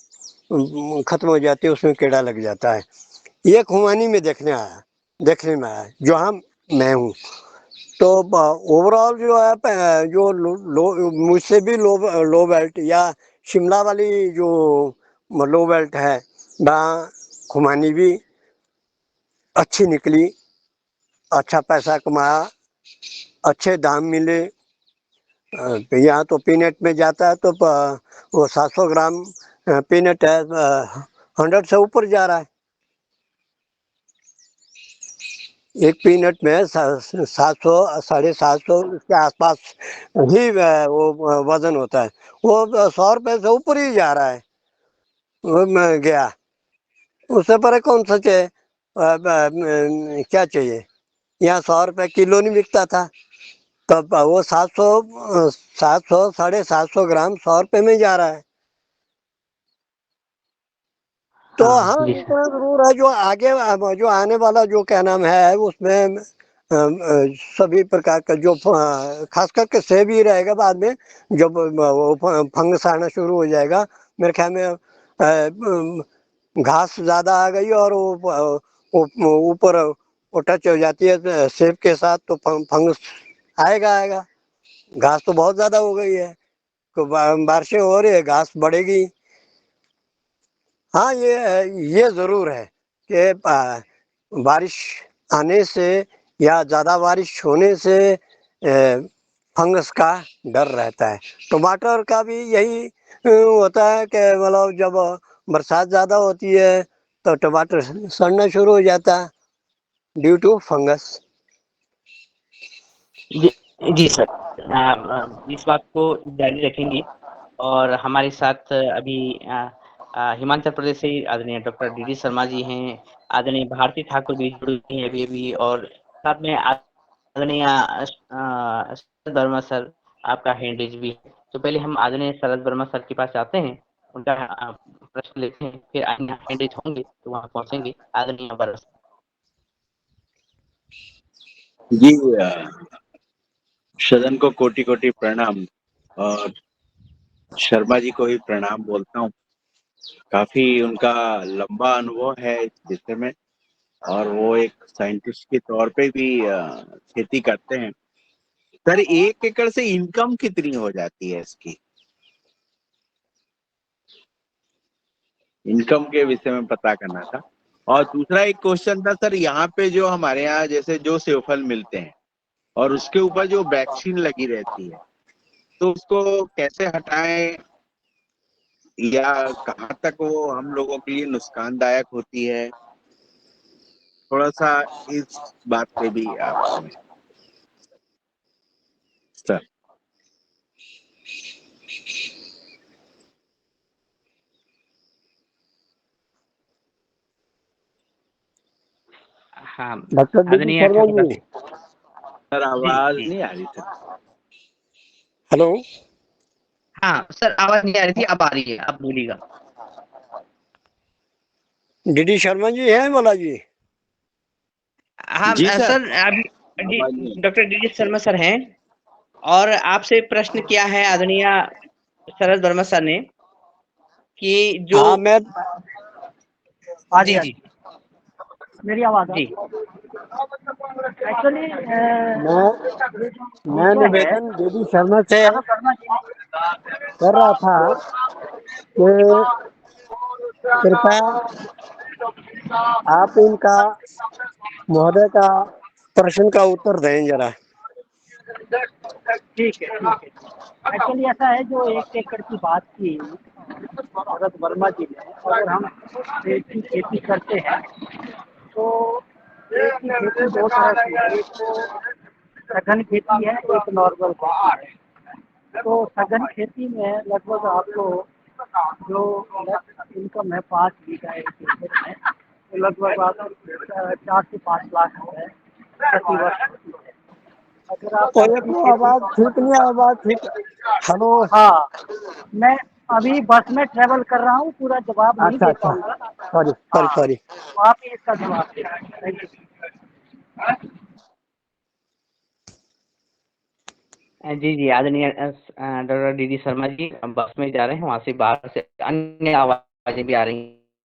खत्म हो जाती है, उसमें कीड़ा लग जाता है। ये खुमानी में देखने में आया जहाँ मैं हूँ। तो ओवरऑल जो है, जो मुझसे भी लो बेल्ट या शिमला वाली जो लो बेल्ट है, वहाँ खुमानी भी अच्छी निकली, अच्छा पैसा कमाया, अच्छे दाम मिले। यहाँ तो पीनट में जाता है तो वो 700 ग्राम पीनट है, 100 से ऊपर जा रहा है। एक पीनट में 700 750 के आसपास ही वो वजन होता है, वो 100 रुपये से ऊपर ही जा रहा है। वो मैं गया, उससे परे कौन सचे, क्या चाहिए, यहाँ 100 रुपये किलो नहीं बिकता था, तब वो 700 750 ग्राम 100 रुपये में जा रहा है। तो हाँ हाँ, जी सर। इतना जरूर है, जो आगे जो आने वाला जो क्या नाम है, उसमें सभी प्रकार का जो खास करके सेब ही रहेगा, बाद में जब वो फंगस आना शुरू हो जाएगा, मेरे ख्याल में घास ज्यादा आ गई और वो ऊपर वो टच हो जाती है सेब के साथ, तो फंगस आएगा। घास तो बहुत ज्यादा हो गई है, तो बारिशें हो रही है, घास बढ़ेगी। हाँ, ये जरूर है कि बारिश आने से या ज़्यादा बारिश होने से फंगस का डर रहता है। टमाटर का भी यही होता है कि मतलब जब बरसात ज़्यादा होती है तो टमाटर सड़ना शुरू हो जाता है ड्यू टू फंगस। जी, जी सर। इस बात को जारी रखेंगे और हमारे साथ अभी हिमाचल प्रदेश से आदरणीय डॉक्टर डी शर्मा जी हैं, आदरणीय भारती ठाकुर भी जुड़ी हुई हैं अभी और साथ में आदरणीय शरद वर्मा सर आपका हैंड रेज भी है। तो पहले हम आदरणीय शरद वर्मा सर के पास जाते हैं, उनका प्रश्न लेते हैं, फिर हैंड रेज होंगे तो वहाँ पहुँचेंगे। आदरणीय वर्मा सर। जी, सदन को कोटि कोटि प्रणाम और शर्मा जी को भी प्रणाम बोलता हूँ। काफी उनका लंबा अनुभव है इस विषय में और वो एक साइंटिस्ट के तौर पे भी खेती करते हैं। सर 1 एकड़ से इनकम कितनी हो जाती है इसकी? इनकम के विषय में पता करना था। और दूसरा एक क्वेश्चन था सर, यहाँ पे जो हमारे यहाँ जैसे जो सेवफल मिलते हैं और उसके ऊपर जो वैक्सीन लगी रहती है तो उसको कैसे हटाएं या कहाँ तक वो हम लोगों के लिए नुकसानदायक होती है? थोड़ा सा इस बात पे भी आप हमें सर। हाँ, डॉक्टर डी आदरणीय शर्मा ठाकुर जी। सर आवाज नहीं आ रही सर। हेलो। हाँ सर, आवाज नहीं आ रही थी, अब आ रही है, अब बोलिएगा। डी शर्मा जी हैं बोला जी। हाँ जी सर, सर, अभी आवाज नहीं। डॉक्टर डी शर्मा सर हैं और आपसे प्रश्न किया है आदरणीय शरद वर्मा सर ने कि जो हाँ मैं जी जी मेरी आवाज जी एक्चुअली मैं निवेदन डी शर्मा से कर रहा था कि कृपया आप इनका महोदय का प्रश्न का उत्तर दें जरा। ठीक है एक्चुअली ऐसा है जो 1 एकड़ की बात की भरत वर्मा जी ने, अगर हम एक की खेती करते हैं तो एक की खेती 2 तरह की है, एक तो सघन खेती है, एक नॉर्मल खेती है। तो सघन खेती में लगभग आपको जो इनकम है 5 बीघा 1 एकड़ में, तो लगभग आप 4 से 5 लाख रुपए प्रति वर्ष होती है। अगर आप और ये तो आवाज ठीक नहीं, आवाज ठीक। हेलो। हाँ, मैं अभी बस में ट्रेवल कर रहा हूँ, पूरा जवाब नहीं अच्छा दे अच्छा, पाऊंगा। सॉरी सॉरी हाँ, सॉरी। तो आप ही इसका जवाब दें। Thank you. जी जी, आदरणीय डॉक्टर डी शर्मा जी, हम बस में जा रहे हैं, वहाँ से बाहर से अन्य आवाजें भी आ रही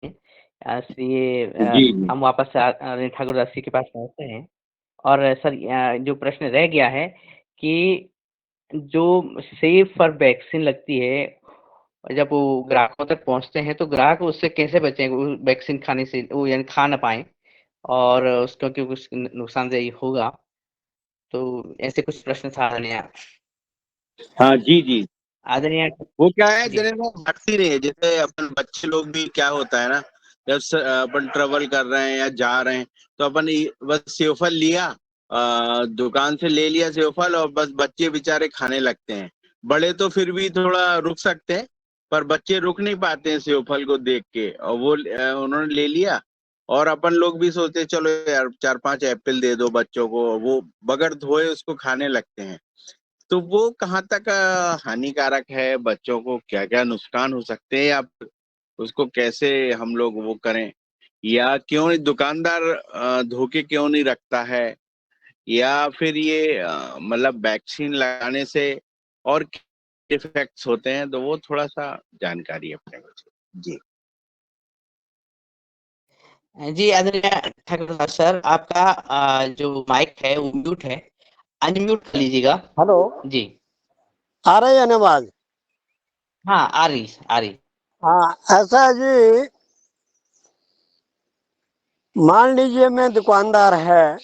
हैं, इसलिए जी जी हम वापस से आदरणीय ठाकुर दास जी के पास पहुँचते हैं। और सर जो प्रश्न रह गया है कि जो सेब पर वैक्सीन लगती है, जब वो ग्राहकों तक पहुँचते हैं तो ग्राहक उससे कैसे बचें, वो वैक्सीन खाने से, वो यानी खा ना पाएँ और उसका क्योंकि कुछ नुकसानदेही होगा, तो ऐसे कुछ प्रश्न था आदरणीय हाँ जी जी। आदरणीय वो क्या है जी। जैसे वो बढ़ती रही है, जैसे अपन बच्चे लोग भी क्या होता है ना, जब अपन ट्रेवल कर रहे हैं या जा रहे हैं तो अपन बस सेवफल लिया, दुकान से ले लिया सेवफल और बस बच्चे बेचारे खाने लगते हैं। बड़े तो फिर भी थोड़ा रुक सकते हैं पर बच्चे रुक नहीं पाते हैं सेवफल को देख के, और वो उन्होंने ले लिया और अपन लोग भी सोचते हैं, चलो यार 4-5 एप्पल दे दो बच्चों को, वो बगैर धोए उसको खाने लगते हैं। तो वो कहाँ तक हानिकारक है, बच्चों को क्या क्या नुकसान हो सकते हैं, या उसको कैसे हम लोग वो करें, या क्यों दुकानदार धोखे क्यों नहीं रखता है, या फिर ये मतलब वैक्सीन लगाने से और इफेक्ट्स होते हैं, तो वो थोड़ा सा जानकारी अपने को जी। जी, आदरणीय ठाकुर सर, आपका जो माइक है वो म्यूट है, अनम्यूट कर लीजिएगा। हेलो। जी। आ रही है ना आवाज? हाँ, आ रही। हाँ ऐसा है जी, मान लीजिए मैं दुकानदार है,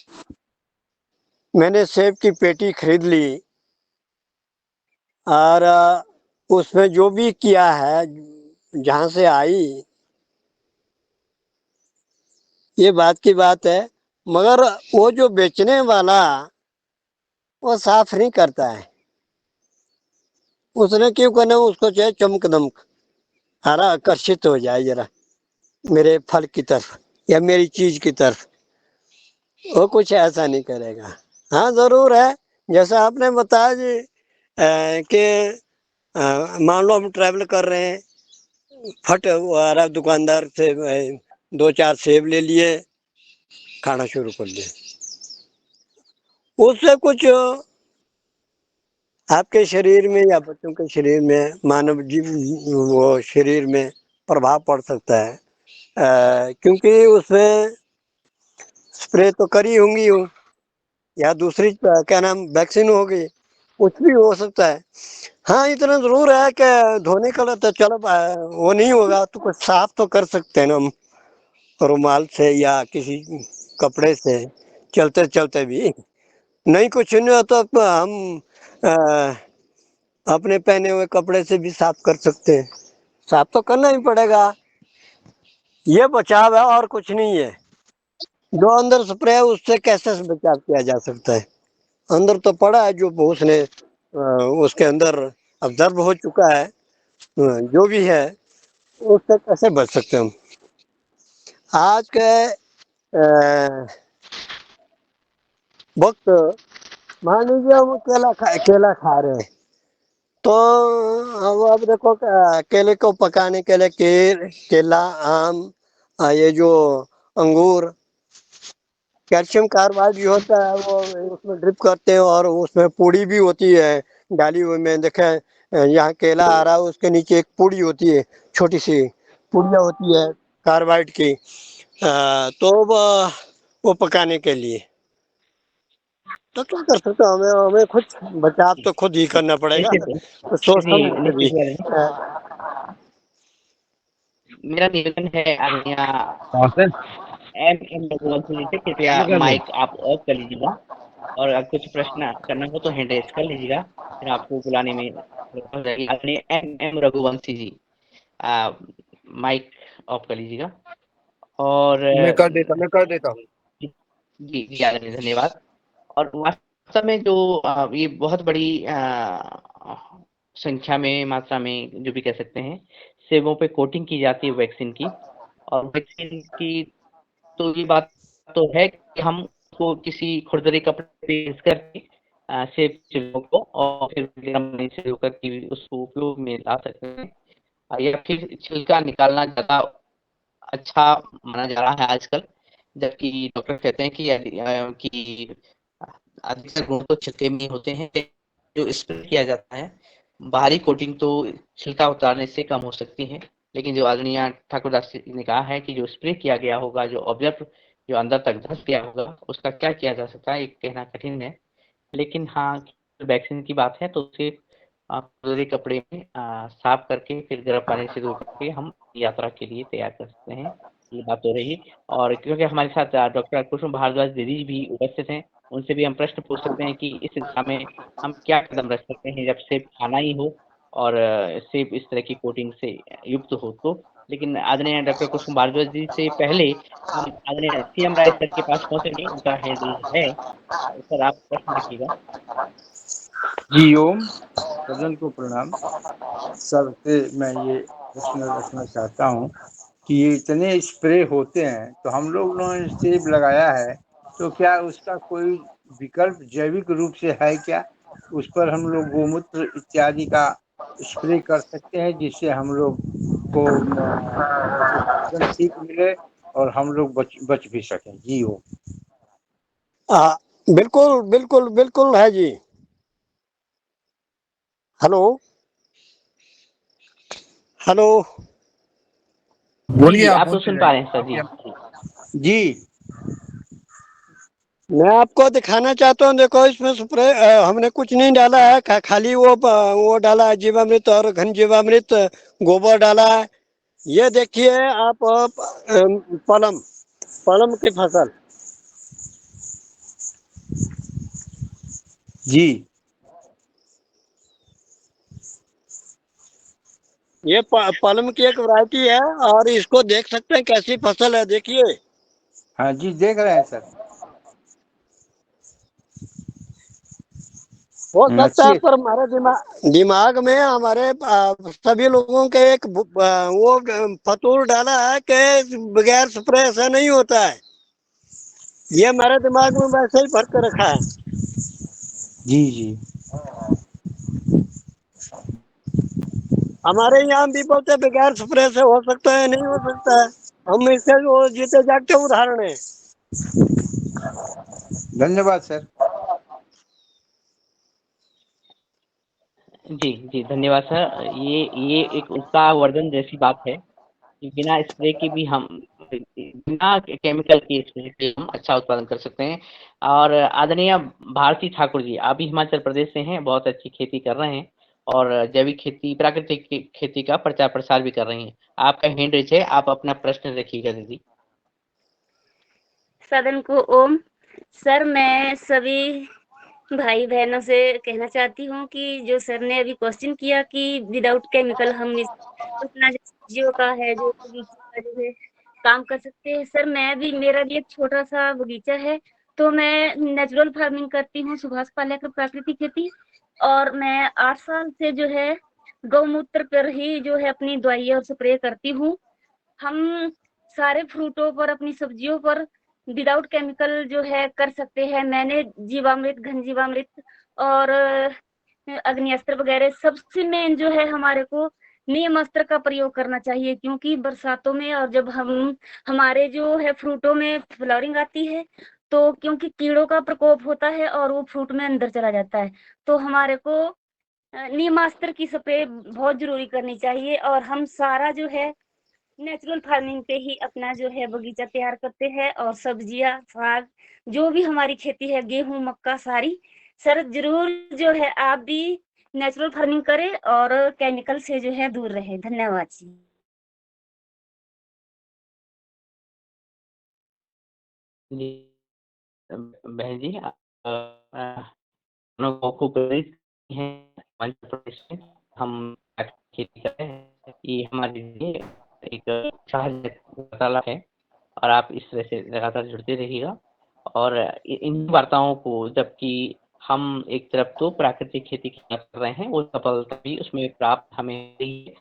मैंने सेब की पेटी खरीद ली और उसमें जो भी किया है, जहां से आई, ये बात की बात है। मगर वो जो बेचने वाला, वो साफ नहीं करता है। उसने क्यों करना, उसको चाहे चमक दमक, हरा आकर्षित हो जाए जरा मेरे फल की तरफ या मेरी चीज की तरफ, वो कुछ ऐसा नहीं करेगा। हाँ जरूर है, जैसा आपने बताया जी, कि मान लो हम ट्रैवल कर रहे हैं, फट वो आ रहा दुकानदार से 2-4 सेब ले लिए, खाना शुरू कर दिया। उससे कुछ आपके शरीर में या बच्चों के शरीर में, मानव जीव वो शरीर में प्रभाव पड़ सकता है, क्योंकि उसमें स्प्रे तो करी होंगी हो, या दूसरी क्या नाम वैक्सीन होगी, कुछ भी हो सकता है। हाँ इतना जरूर है कि धोने का तो चलो वो नहीं होगा तो कुछ साफ तो कर सकते हैं ना हम, रुमाल से या किसी कपड़े से, चलते चलते भी। नहीं कुछ नहीं होता तो हम अपने पहने हुए कपड़े से भी साफ कर सकते हैं। साफ तो करना ही पड़ेगा, ये बचाव है और कुछ नहीं है। जो अंदर स्प्रे है उससे कैसे बचाव किया जा सकता है, अंदर तो पड़ा है जो उसने उसके अंदर ऑब्जर्व हो चुका है, जो भी है उससे कैसे बच सकते हैं हम। आज के वक्त मान लीजिए हम केला खा रहे हैं, तो अब देखो केले को पकाने के लिए केला, आम, ये जो अंगूर, कैल्शियम कार्बाइड भी होता है, वो उसमें ड्रिप करते हैं और उसमें पूड़ी भी होती है डाली हुई में। देखे यहाँ केला आ रहा है, उसके नीचे एक पूड़ी होती है, छोटी सी पूड़ियाँ होती है कार्बाइड की, तो वो पकाने के लिए। तो क्या कर सकते हो, हमें हमें खुद बचाव तो खुद ही करना पड़ेगा, निश्चित तो सोच जी, समझ के भी। निश्चित मेरा निवेदन है आदरणीय एम रघुवंशी जी से, कृपया माइक आप ऑफ कर लीजिएगा, और अगर कुछ प्रश्न करना हो तो हैंड रेज कर लीजिएगा, फिर आपको बुलाने में हो जाएगी। आदरणीय M Raghuvanshi ji, mike off कर लीजिएगा। और मैं कर देता हूँ। जी जी आदरणीय, धन्यवाद। और वास्तव में जो ये बहुत बड़ी संख्या में, मात्रा में, जो भी कह सकते हैं, सेबों पे कोटिंग की जाती है वैक्सीन की। और वैक्सीन की तो ये बात तो है कि हम उसको किसी खुरदरे कपड़े पे घिस करके सेब छिलकों को और फिर गर्म पानी से धोकर के उसको उपयोग में ला सकते हैं, या फिर छिलका निकालना ज़्यादा अच्छा माना जा रहा है आजकल। जबकि डॉक्टर कहते हैं कि अधिकतर गुण तो छिलके में ही होते हैं। जो स्प्रे किया जाता है, बाहरी कोटिंग तो छिलका उतारने से कम हो सकती है, लेकिन जो आदरणीय ठाकुरदास जी ने कहा है कि जो स्प्रे किया गया होगा, जो ऑब्जर्व जो अंदर तक धंस गया होगा, उसका क्या किया जा सकता है, ये कहना कठिन है। लेकिन हाँ, वैक्सीन की बात है तो उसे पूरे कपड़े में साफ करके फिर गर्म पानी से धो करके हम यात्रा के लिए तैयार कर सकते हैं। ये बात तो रही। और क्योंकि हमारे साथ डॉक्टर कुसुम भारद्वाज दीदी भी उपस्थित हैं, उनसे भी हम प्रश्न पूछ सकते हैं कि इस दिशा में हम क्या कदम रख सकते हैं जब सेब खाना ही हो और सेब इस तरह की कोटिंग से युक्त हो तो। लेकिन आदरणीय डॉक्टर कुसुम भारद्वाज जी से पहले हम आदरणीय सीएम राय सर के पास पहुंचेंगे, उनका हैंड रेज है। सर आप प्रश्न रखिएगा। जी ओम, सदन को प्रणाम। सबसे मैं ये प्रश्न रखना चाहता हूँ कि ये इतने स्प्रे होते हैं, तो हम लोगों ने सेब लगाया है, तो क्या उसका कोई विकल्प जैविक रूप से है क्या? उस पर हम लोग गोमूत्र इत्यादि का स्प्रे कर सकते हैं, जिससे हम लोग को उत्पादन ठीक मिले और हम लोग बच भी सकें। जी ओम। बिल्कुल बिल्कुल बिल्कुल है जी। हेलो हेलो, जी जी, आप तो सुन पा रहे हैं सर। जी जी मैं आपको दिखाना चाहता हूँ, देखो इसमें स्प्रे हमने कुछ नहीं डाला है, खाली वो डाला है जीवामृत और घन जीवामृत, गोबर डाला है। ये देखिए आप पलम पलम की फसल, जी ये पलम की एक वैरायटी है और इसको देख सकते हैं कैसी फसल है, देखिए। हाँ जी, देख रहे हैं सर। हो सकता है अच्छी। पर हमारे दिमाग में हमारे सभी लोगों के एक वो फतूर डाला है कि बगैर स्प्रे से नहीं होता है। ये हमारे दिमाग में वैसे ही भर के रखा है। जी जी। हमारे यहाँ भी बोलते बगैर स्प्रे से हो सकता है, नहीं हो सकता है। हम इससे वो जीते जागते उदाहरण है। धन्यवाद सर। जी, जी, धन्यवाद सर। ये एक उत्साहवर्धन जैसी बात है कि बिना स्प्रे के भी हम बिना केमिकल के स्प्रे के हम अच्छा उत्पादन कर सकते हैं। और आदरणीय भारती ठाकुर जी, आप भी हिमाचल प्रदेश से हैं, बहुत अच्छी खेती कर रहे हैं और जैविक खेती, प्राकृतिक खेती का प्रचार-प्रसार भी कर रही हैं। आपका हैंड रेज़ है, आप अपना प्रश्न रखिएगा दीदी। सदन को ओम। सर, मैं सभी भाई बहनों से कहना चाहती हूँ कि जो सर ने अभी क्वेश्चन किया कि विदाउट केमिकल हम अपना जो सब्जियों का है, जो बगीचे का जो है काम कर सकते हैं। सर, मेरा भी एक छोटा सा बगीचा है, तो मैं नेचुरल फार्मिंग करती हूँ, सुभाष पालेकर प्राकृतिक खेती। और मैं 8 साल से जो है गौमूत्र पर ही जो है अपनी दवाई और स्प्रे करती हूँ। हम सारे फ्रूटों पर, अपनी सब्जियों पर विदाउट केमिकल जो है कर सकते हैं। मैंने जीवामृत, घन जीवामृत और अग्नि-अस्त्र वगैरह, सबसे मेन जो है हमारे को नीम अस्त्र का प्रयोग करना चाहिए, क्योंकि बरसातों में और जब हमारे जो है फ्रूटों में फ्लावरिंग आती है, तो क्योंकि कीड़ों का प्रकोप होता है और वो फ्रूट में अंदर चला जाता है, तो हमारे को नीमास्त्र की स्प्रे बहुत जरूरी करनी चाहिए। और हम सारा जो है नेचुरल फार्मिंग पे ही अपना जो है बगीचा तैयार करते हैं, और सब्जियां, साग, जो भी हमारी खेती है, गेहूं, मक्का, सारी। सर, जरूर जो है आप भी नेचुरल फार्मिंग करें और केमिकल से जो है दूर रहे। धन्यवाद जी। जी, बहन जी, हम लोग खूब प्रेरित हैं हिमाचल प्रदेश में, हम खेती करते हैं। ये हमारे लिए एक उत्साहजनक वार्तालाप है और आप इस तरह से लगातार जुड़ते रहिएगा। और इन वार्ताओं को, जबकि हम एक तरफ तो प्राकृतिक खेती की बात कर रहे हैं, वो सफलता भी उसमें प्राप्त हमें रही है,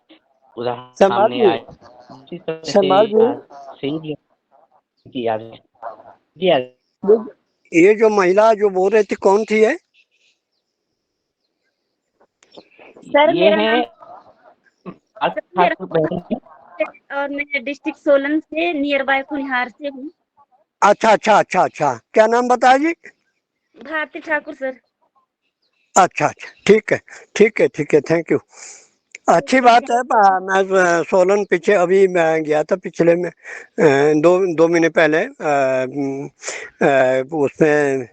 उदाहरण समाज सामने जी, आए। उसी तरह से समाज जी, सही जी आ रहे हैं। जी आ ये जो महिला जो बोल रही थी कौन थी है? सर, ये मेरा है नाम मेरा ठाकुर बहन जी। और मैं डिस्ट्रिक्ट सोलन से नियर बाय कुनिहार से हूँ। अच्छा अच्छा अच्छा अच्छा, क्या नाम बताया जी? भारती ठाकुर सर। अच्छा अच्छा, ठीक है ठीक है ठीक है, थैंक यू। अच्छी बात है। मैं सोलन पीछे अभी मैं गया था पिछले में, दो महीने पहले, उसमें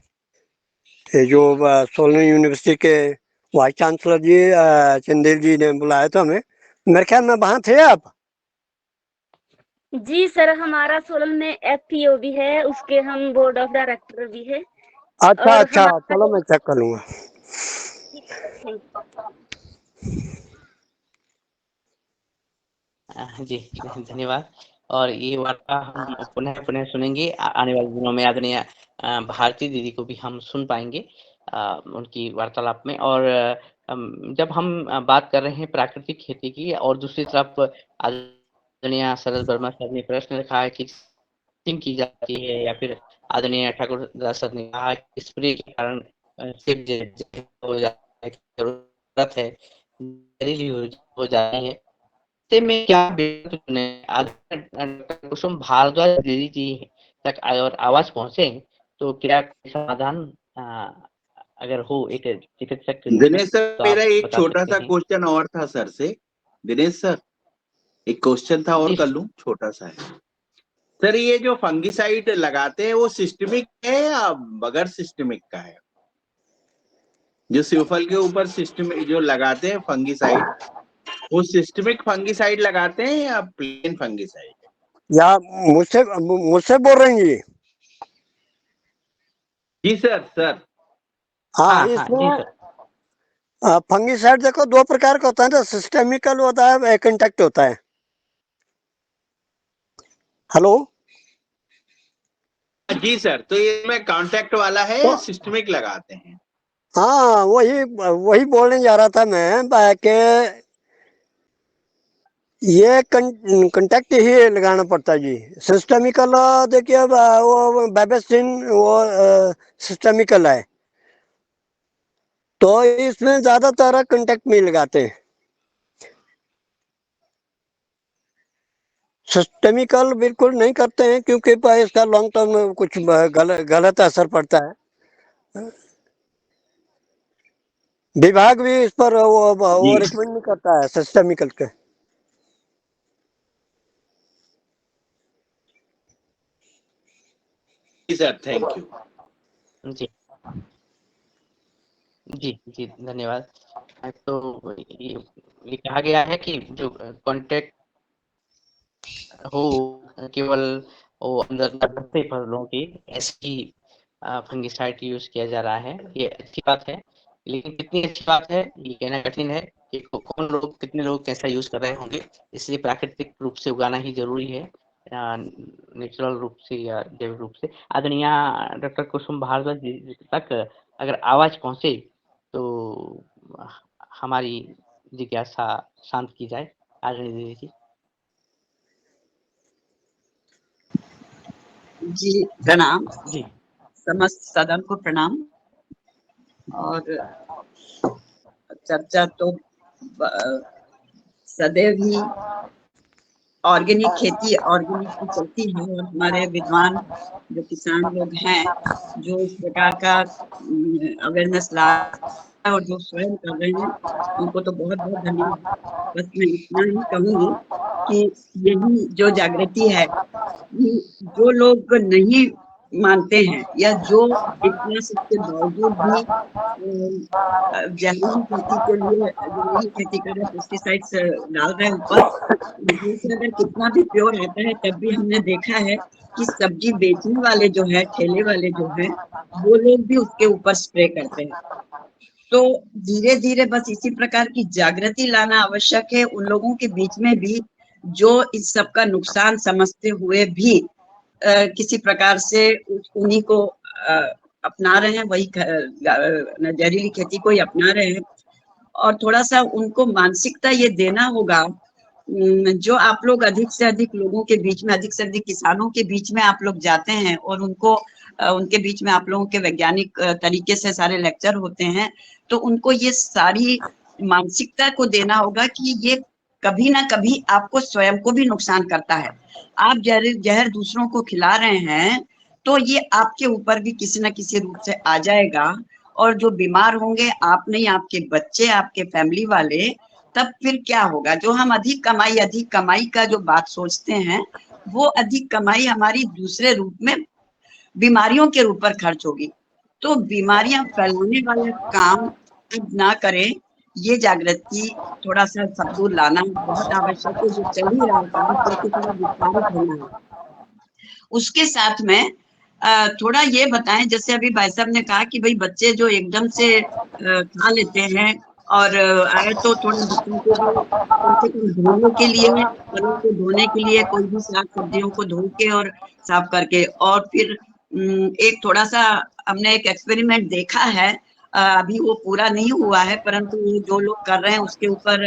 ये जो सोलन यूनिवर्सिटी के वाइस चांसलर जी चंदेल जी ने बुलाया था हमें। मेरे ख्याल में वहाँ थे आप। जी सर, हमारा सोलन में एफपीओ भी है, उसके हम बोर्ड ऑफ डायरेक्टर भी है। अच्छा और अच्छा, हमारा चलो मैं चेक कर लूँगा। थैंक जी, धन्यवाद। और ये वार्ता हम पुनः सुनेंगे आने वाले दिनों में। आदरणीय भारती दीदी को भी हम सुन पाएंगे उनकी वार्तालाप में। और जब हम बात कर रहे हैं प्राकृतिक खेती की, और दूसरी तरफ आदरणीय शरद वर्मा सर ने प्रश्न रखा है कि टिंग की जाती है, या फिर आदरणीय ठाकुर दास सर ने कहा कि स्प्रे के कारण हो जाता है, जरूरत है, जहरीली हो जाती है। ऐसे में क्या डॉक्टर कुसुम भारद्वाज दीदी जी तक और आवाज पहुंचे, तो क्या समाधान अगर हो एक चिकित्सक के रूप में, दिनेश सर, तो मेरा आप एक बता छोटा सकते सा हैं। क्वेश्चन और था सर से। दिनेश सर, एक क्वेश्चन था और जी कर लूं, छोटा सा है सर। ये जो फंगिसाइड लगाते हैं वो सिस्टमिक है या बगैर सिस्टमिक का है? जो सेवफल के ऊपर सिस्टमिक जो लगाते हैं फंगिसाइड, वो सिस्टमिक फंगिसाइड लगाते हैं या प्लेन फंगिसाइड? या मुझसे मुझसे बोल रही हैं जी? जी सर। सर हाँ, हाँ हाँ जी इसमें सर। फंगिसाइड देखो दो प्रकार का होता है ना, सिस्टेमिकल होता है, कंटेक्ट होता है। हेलो जी सर, तो ये में कांटेक्ट वाला है या सिस्टमिक लगाते हैं? हाँ, वही बोलने जा रहा था मैं कि ये कंटेक्ट ही लगाना पड़ता है जी। सिस्टेमिकल देखिए वो बैबेस्टिन वो सिस्टेमिकल है, तो इसमें ज्यादातर कंटेक्ट में लगाते हैं। सिस्टेमिकल बिल्कुल नहीं करते हैं क्योंकि इसका लॉन्ग टर्म कुछ गलत असर पड़ता है। विभाग भी इस पर वो जी रिकमेंड नहीं करता है सिस्टेमिकल के। Sir, thank you. जी जी जी धन्यवाद। तो ये कहा गया है कि जो कांटेक्ट हो केवल वो अंदर नब्बे फसलों की ऐसी फंगिसाइड यूज किया जा रहा है, ये अच्छी बात है। लेकिन कितनी अच्छी बात है ये कहना कठिन है कि कौन लोग कितने लोग कैसा यूज कर रहे होंगे। इसलिए प्राकृतिक रूप से उगाना ही जरूरी है, नेचुरल रूप से या जैविक रूप से। आदरणीय डॉक्टर कुसुम भारद्वाज जी तक अगर आवाज पहुंचे तो हमारी जिज्ञासा शांत की जाए। आदरणीय दीदी जी। जी प्रणाम। जी समस्त सदन को प्रणाम। और चर्चा तो सदैव ही ऑर्गेनिक खेती ऑर्गेनिक की चलती है, और हमारे विद्वान जो किसान लोग हैं जो इस प्रकार का अवेयरनेस ला और जो स्वयं कर रहे हैं उनको तो बहुत बहुत धन्यवाद। बस मैं इतना ही कहूंगी कि यही जो जागृति है, जो लोग नहीं मानते हैं या जो इतना सबके बावजूद भी जहरीली खेती के लिए जहरीली खेती कर रहे हैं, पेस्टिसाइड्स डाल रहे हैं ऊपर, से अगर कितना भी प्योर आता है तब भी हमने देखा है कि सब्जी बेचने वाले जो है, ठेले वाले जो है, वो लोग भी उसके ऊपर स्प्रे करते हैं। तो धीरे धीरे बस इसी प्रकार की जागृति लाना आवश्यक है उन लोगों के बीच में भी जो इस सब का नुकसान समझते हुए भी किसी प्रकार से उन्हीं को अपना रहे हैं, वही जहरीली खेती को ही अपना रहे हैं। और थोड़ा सा उनको मानसिकता ये देना होगा, जो आप लोग अधिक से अधिक लोगों के बीच में, अधिक से अधिक किसानों के बीच में आप लोग जाते हैं और उनको उनके बीच में आप लोगों के वैज्ञानिक तरीके से सारे लेक्चर होते हैं, तो उनको ये सारी मानसिकता को देना होगा कि ये कभी ना कभी आपको स्वयं को भी नुकसान करता है। आप जहर दूसरों को खिला रहे हैं तो ये आपके ऊपर भी किसी न किसी रूप से आ जाएगा, और जो बीमार होंगे आप नहीं, आपके बच्चे, आपके फैमिली वाले। तब फिर क्या होगा? जो हम अधिक कमाई का जो बात सोचते हैं, वो अधिक कमाई हमारी दूसरे रूप में बीमारियों के रूप पर खर्च होगी। तो बीमारियां फैलाने वाला काम अब ना करें, ये जागृति थोड़ा सा सब दूर लाना बहुत आवश्यक है। जो चल ही रहा है काम, तो थोड़ा विस्तारित होना है। उसके साथ में थोड़ा ये बताएं, जैसे अभी भाई साहब ने कहा कि भाई बच्चे जो एकदम से खा लेते हैं, और आए तो थोड़ा बच्चों को भी कम से कम धोने के लिए, फलों को धोने के लिए, कोई भी साग सब्जियों को धो के और साफ करके, और फिर एक थोड़ा सा हमने एक एक्सपेरिमेंट देखा है, अभी वो पूरा नहीं हुआ है, परंतु जो लोग कर रहे हैं उसके ऊपर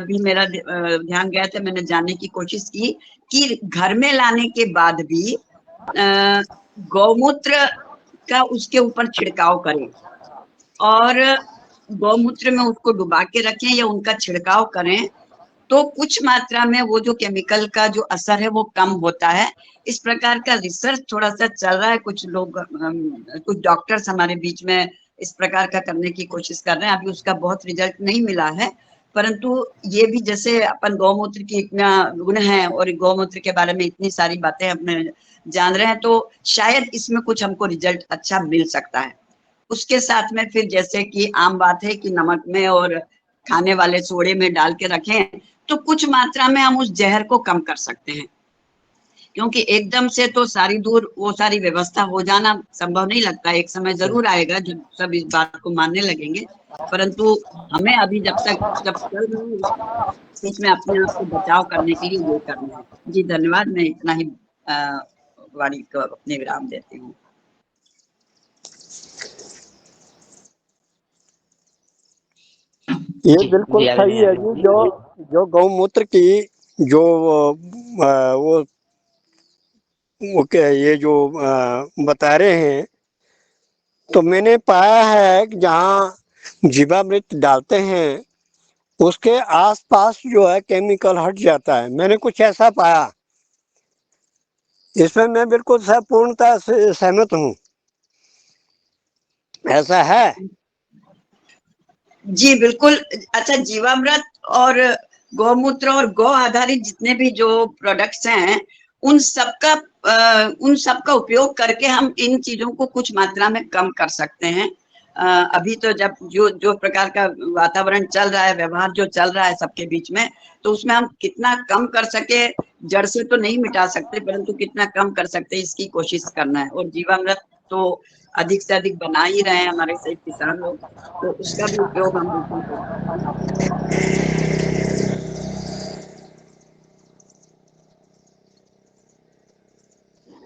भी मेरा ध्यान गया था। मैंने जानने की कोशिश की कि घर में लाने के बाद भी गौमूत्र का उसके ऊपर छिड़काव करें, और गौमूत्र में उसको डुबा के रखें या उनका छिड़काव करें, तो कुछ मात्रा में वो जो केमिकल का जो असर है वो कम होता है। इस प्रकार का रिसर्च थोड़ा सा चल रहा है। कुछ लोग कुछ डॉक्टर्स हमारे बीच में इस प्रकार का करने की कोशिश कर रहे हैं। अभी उसका बहुत रिजल्ट नहीं मिला है, परंतु ये भी जैसे अपन गौमूत्र की इतना गुण है और गौमूत्र के बारे में इतनी सारी बातें अपने जान रहे हैं, तो शायद इसमें कुछ हमको रिजल्ट अच्छा मिल सकता है। उसके साथ में फिर जैसे कि आम बात है कि नमक में और खाने वाले सोडे में डाल के रखें, तो कुछ मात्रा में हम उस जहर को कम कर सकते हैं। क्योंकि एकदम से तो सारी दूर वो सारी व्यवस्था हो जाना संभव नहीं लगता। एक समय जरूर आएगा जब सब इस बात को मानने लगेंगे, परंतु हमें अभी जब चल रहा है इसमें अपने आप को बचाव करने के लिए ये करना है। जी धन्यवाद, मैं इतना ही वाणी को अपने विराम देती हूँ। ये जी, बिल्कुल जी, सही है जी। जो गौमूत्र की जो वो क्या ये जो बता रहे हैं, तो मैंने पाया है कि जहाँ जीवामृत डालते हैं उसके आसपास जो है केमिकल हट जाता है। मैंने कुछ ऐसा पाया, इसमें मैं बिल्कुल पूर्णतः सहमत हूँ। ऐसा है जी बिल्कुल। अच्छा, जीवामृत और गौमूत्र और गौ आधारित जितने भी जो प्रोडक्ट्स हैं उन सबका उपयोग करके हम इन चीजों को कुछ मात्रा में कम कर सकते हैं। अभी तो जब जो प्रकार का वातावरण चल रहा है, व्यवहार जो चल रहा है सबके बीच में, तो उसमें हम कितना कम कर सके, जड़ से तो नहीं मिटा सकते परंतु कितना कम कर सकते इसकी कोशिश करना है। और जीवामृत तो अधिक से अधिक बना ही रहे हैं हमारे सही किसान लोग, तो उसका भी उपयोग हम बिल्कुल कर सकते हैं।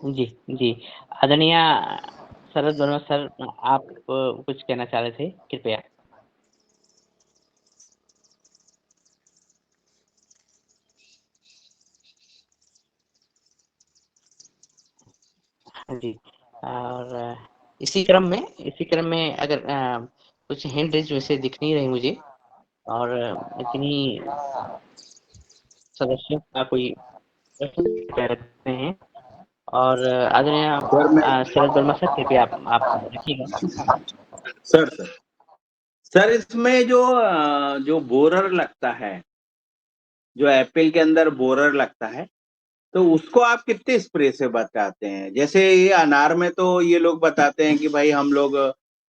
जी, जी। आदरणीय शरद वर्मा सर, आप कुछ कहना चाह रहे थे? कृपया। हाँ जी। और इसी क्रम में अगर कुछ हैंड रेज़ वैसे दिख नहीं रही मुझे, और इतनी सदस्यों का कोई प्रश्न कह रखते हैं, और आदरणीय सर मैं शरद वर्मा सर, कृपया आप रखिएगा। सर सर सर इसमें जो बोरर लगता है, जो एप्पल के अंदर बोरर लगता है, तो उसको आप कितने स्प्रे से बचाते हैं? जैसे ये अनार में तो ये लोग बताते हैं कि भाई हम लोग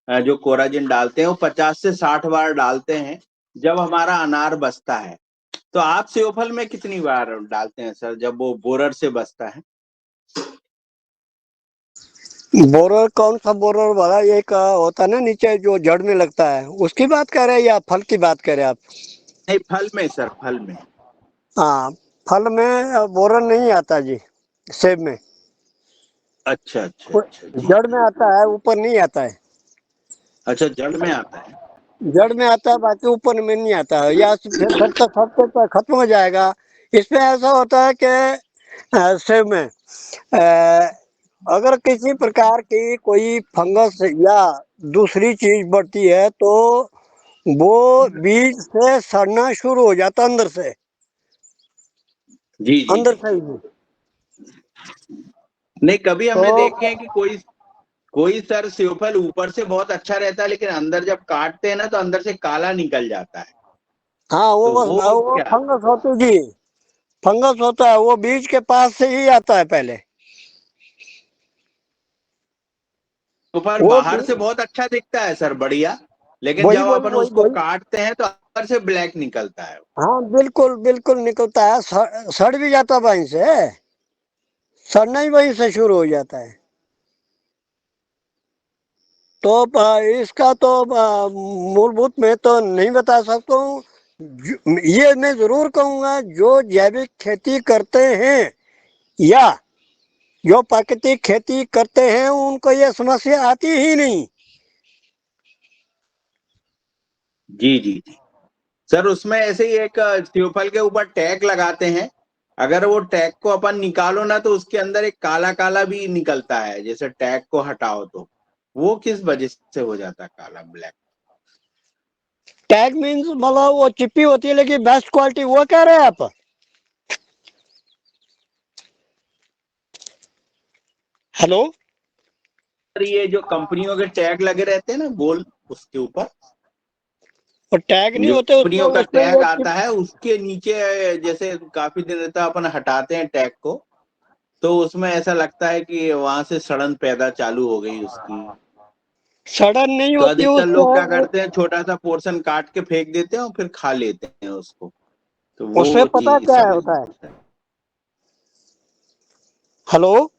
जो कोराजिन डालते हैं वो 50 से 60 बार डालते हैं जब हमारा अनार बचता है। तो आप सेवफल में कितनी बार डालते हैं सर जब वो बोरर से बचता है? बोरर कौन सा बोरर वाला? एक होता है ना नीचे जो जड़ में लगता है, उसकी बात कर रहे हैं या फल की बात कर रहे हैं आप? नहीं, फल में सर, फल में। हाँ, फल में बोरर नहीं आता जी, सेब में। अच्छा अच्छा अच्छा, जी जड़ में जी। आता है, ऊपर नहीं आता है। अच्छा, जड़ में आता है। जड़ में आता है, बाकी ऊपर में नहीं आता है, या फिर सब खत्म हो जाएगा। इसमें ऐसा होता है कि सेब में अगर किसी प्रकार की कोई फंगस या दूसरी चीज बढ़ती है तो वो बीज से सड़ना शुरू हो जाता अंदर से, जी जी अंदर जी। से ही। नहीं, कभी हमने तो देखे हैं कि कोई कोई सर सेवफल ऊपर से बहुत अच्छा रहता है लेकिन अंदर जब काटते हैं ना तो अंदर से काला निकल जाता है। हाँ, तो वो वो क्या? फंगस होती जी, फंगस होता है, वो बीज के पास से ही आता है पहले। सेवफल वो बाहर से बहुत अच्छा दिखता है सर, बढ़िया, लेकिन वही जब वही अपन वही उसको वही काटते हैं तो अंदर से ब्लैक निकलता है। हाँ, बिल्कुल बिल्कुल निकलता है, सड़ भी जाता है वहीं से, सड़ना ही वहीं से शुरू हो जाता है। तो इसका तो मूलभूत मैं तो नहीं बता सकता हूँ। ये मैं जरूर कहूँगा, जो जैविक खेती करते हैं या जो प्राकृतिक खेती करते हैं उनको ये समस्या आती ही नहीं। जी जी जी। सर उसमें ऐसे ही एक सेवफल के ऊपर टैग लगाते हैं, अगर वो टैग को अपन निकालो ना तो उसके अंदर एक काला काला भी निकलता है, जैसे टैग को हटाओ तो वो किस वजह से हो जाता है काला, ब्लैक? टैग मीन्स मतलब वो चिप्पी होती है लेकिन बेस्ट क्वालिटी, वो कह रहे हैं आप? हेलो? सर ये जो कंपनियों के टैग लगे रहते हैं ना गोल, उसके ऊपर और टैग नहीं जो होते उसको, कंपनियों का उसमें टैग वो आता है उसके नीचे, जैसे काफी दिन रहता अपन हटाते हैं टैग को तो उसमें ऐसा लगता है कि वहां से सड़न पैदा चालू हो गई उसकी। सड़न नहीं तो होती अधिकतर लोग क्या उससे। करते हैं, छोटा सा पोर्शन काट के फेंक देते हैं और फिर खा लेते हैं उसको, तो उससे वो पता चीज क्या सब होता है, है। हेलो,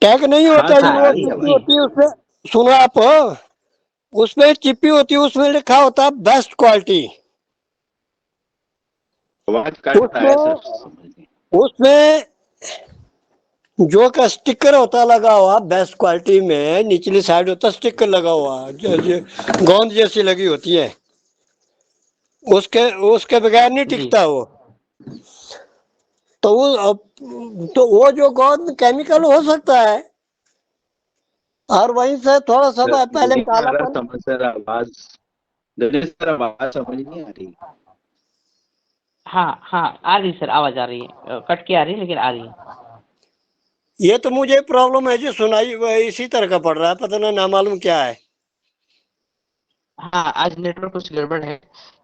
टैग नहीं होता हाँ जी, सर, वो आ रही है चिप्पी आवाज। होती है उसमें। सुनो आप, उसमें चिप्पी होती है, उसमें लिखा होता है बेस्ट क्वालिटी। आवाज कटता है सर, उसमें समझ नहीं। उसमें जो का स्टिकर होता लगा हुआ बेस्ट क्वालिटी में, निचली साइड होता स्टिकर लगा हुआ जो गोंद जैसी लगी होती है, उसके उसके बगैर नहीं जी। टिकता वो। तो वो जो गोंद केमिकल हो सकता है, और वहीं से थोड़ा सा सर पहले नहीं आ रहा कालापन। समझ सर, आवाज दिनेश सर, आवाज समझ नहीं आ रही। हाँ, हाँ, आ रही सर, आवाज़ आ रही है। कट के आ रही है लेकिन आ रही है। ये तो मुझे प्रॉब्लम है जी, सुनाई इसी तरह का पड़ रहा है, पता ना मालूम क्या है। हाँ, आज नेटवर्क कुछ गड़बड़ है,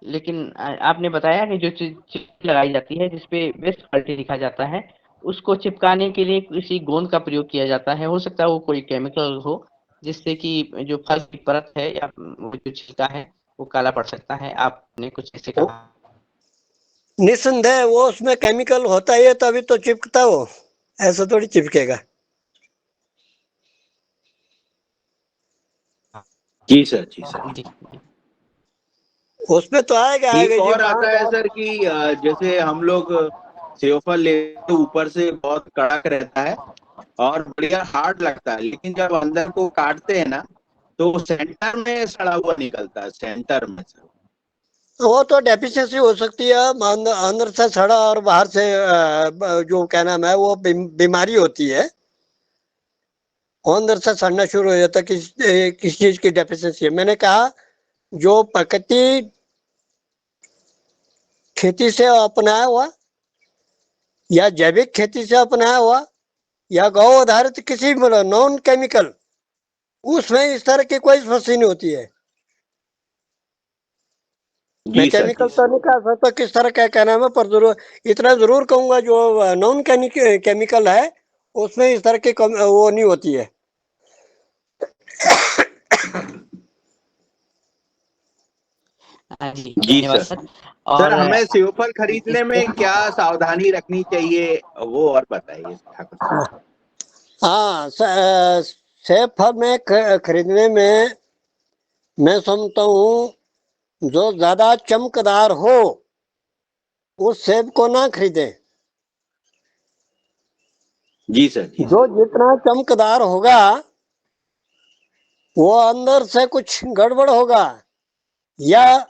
लेकिन आपने बताया कि जो चीज़ चिप लगाई जाती है, जिसपे बेस्ट क्वालिटी लिखा जाता है, उसको चिपकाने के लिए किसी गोंद का प्रयोग किया जाता है। हो सकता है वो कोई केमिकल हो, जिससे कि जो फल की परत है या वो जो छिलका है, वो काला पड़ सकता है। आपने कुछ ऐसे वो कहा। निस्संदेह वो उसमें केमिकल होता ही है, तभी तो चिपकता वो, ऐसा थोड़ी चिपकेगा। जी सर, जी सर। जी, जी। उसमें तो आएगा एक आएगा जी, और वहां आता है बात। सर कि जैसे हम लोग सेवफल लेते हैं, ऊपर से बहुत कड़क रहता है और बढ़िया हार्ड लगता है, लेकिन जब अंदर को काटते हैं ना, तो सेंटर में सड़ा हुआ निकलता है, सेंटर में सर। वो तो डेफिशिएंसी हो सकती है, अंदर अंदर से सड़ा और बाहर से जो क्या नाम है वो बीमारी होती है। वो अंदर से सड़ना शुरू हो जाता है, किस चीज की डेफिशिएंसी है। मैंने कहा जो प्रकृति खेती से अपनाया हुआ, या जैविक खेती से अपनाया हुआ, या गौ आधारित किसी नॉन केमिकल, उसमें इस तरह की कोई समस्या नहीं होती है। मैं जी सर, केमिकल जी तो सर। नहीं कह सकता किस तरह का कहना है, पर जरूर इतना जरूर कहूंगा जो नॉन केमिकल है, उसमें इस तरह की वो नहीं होती है। हाँ जी, जी धन्यवाद सर। सर। सर और हमें सेवफल खरीदने इसको में क्या सावधानी रखनी चाहिए, वो और बताइए ठाकुर साहब। हाँ, सेब फल में खरीदने में मैं समझता हूँ जो ज्यादा चमकदार हो उस सेब को ना खरीदें। जी सर, जी जो सर। जितना चमकदार होगा वो अंदर से कुछ गड़बड़ होगा, या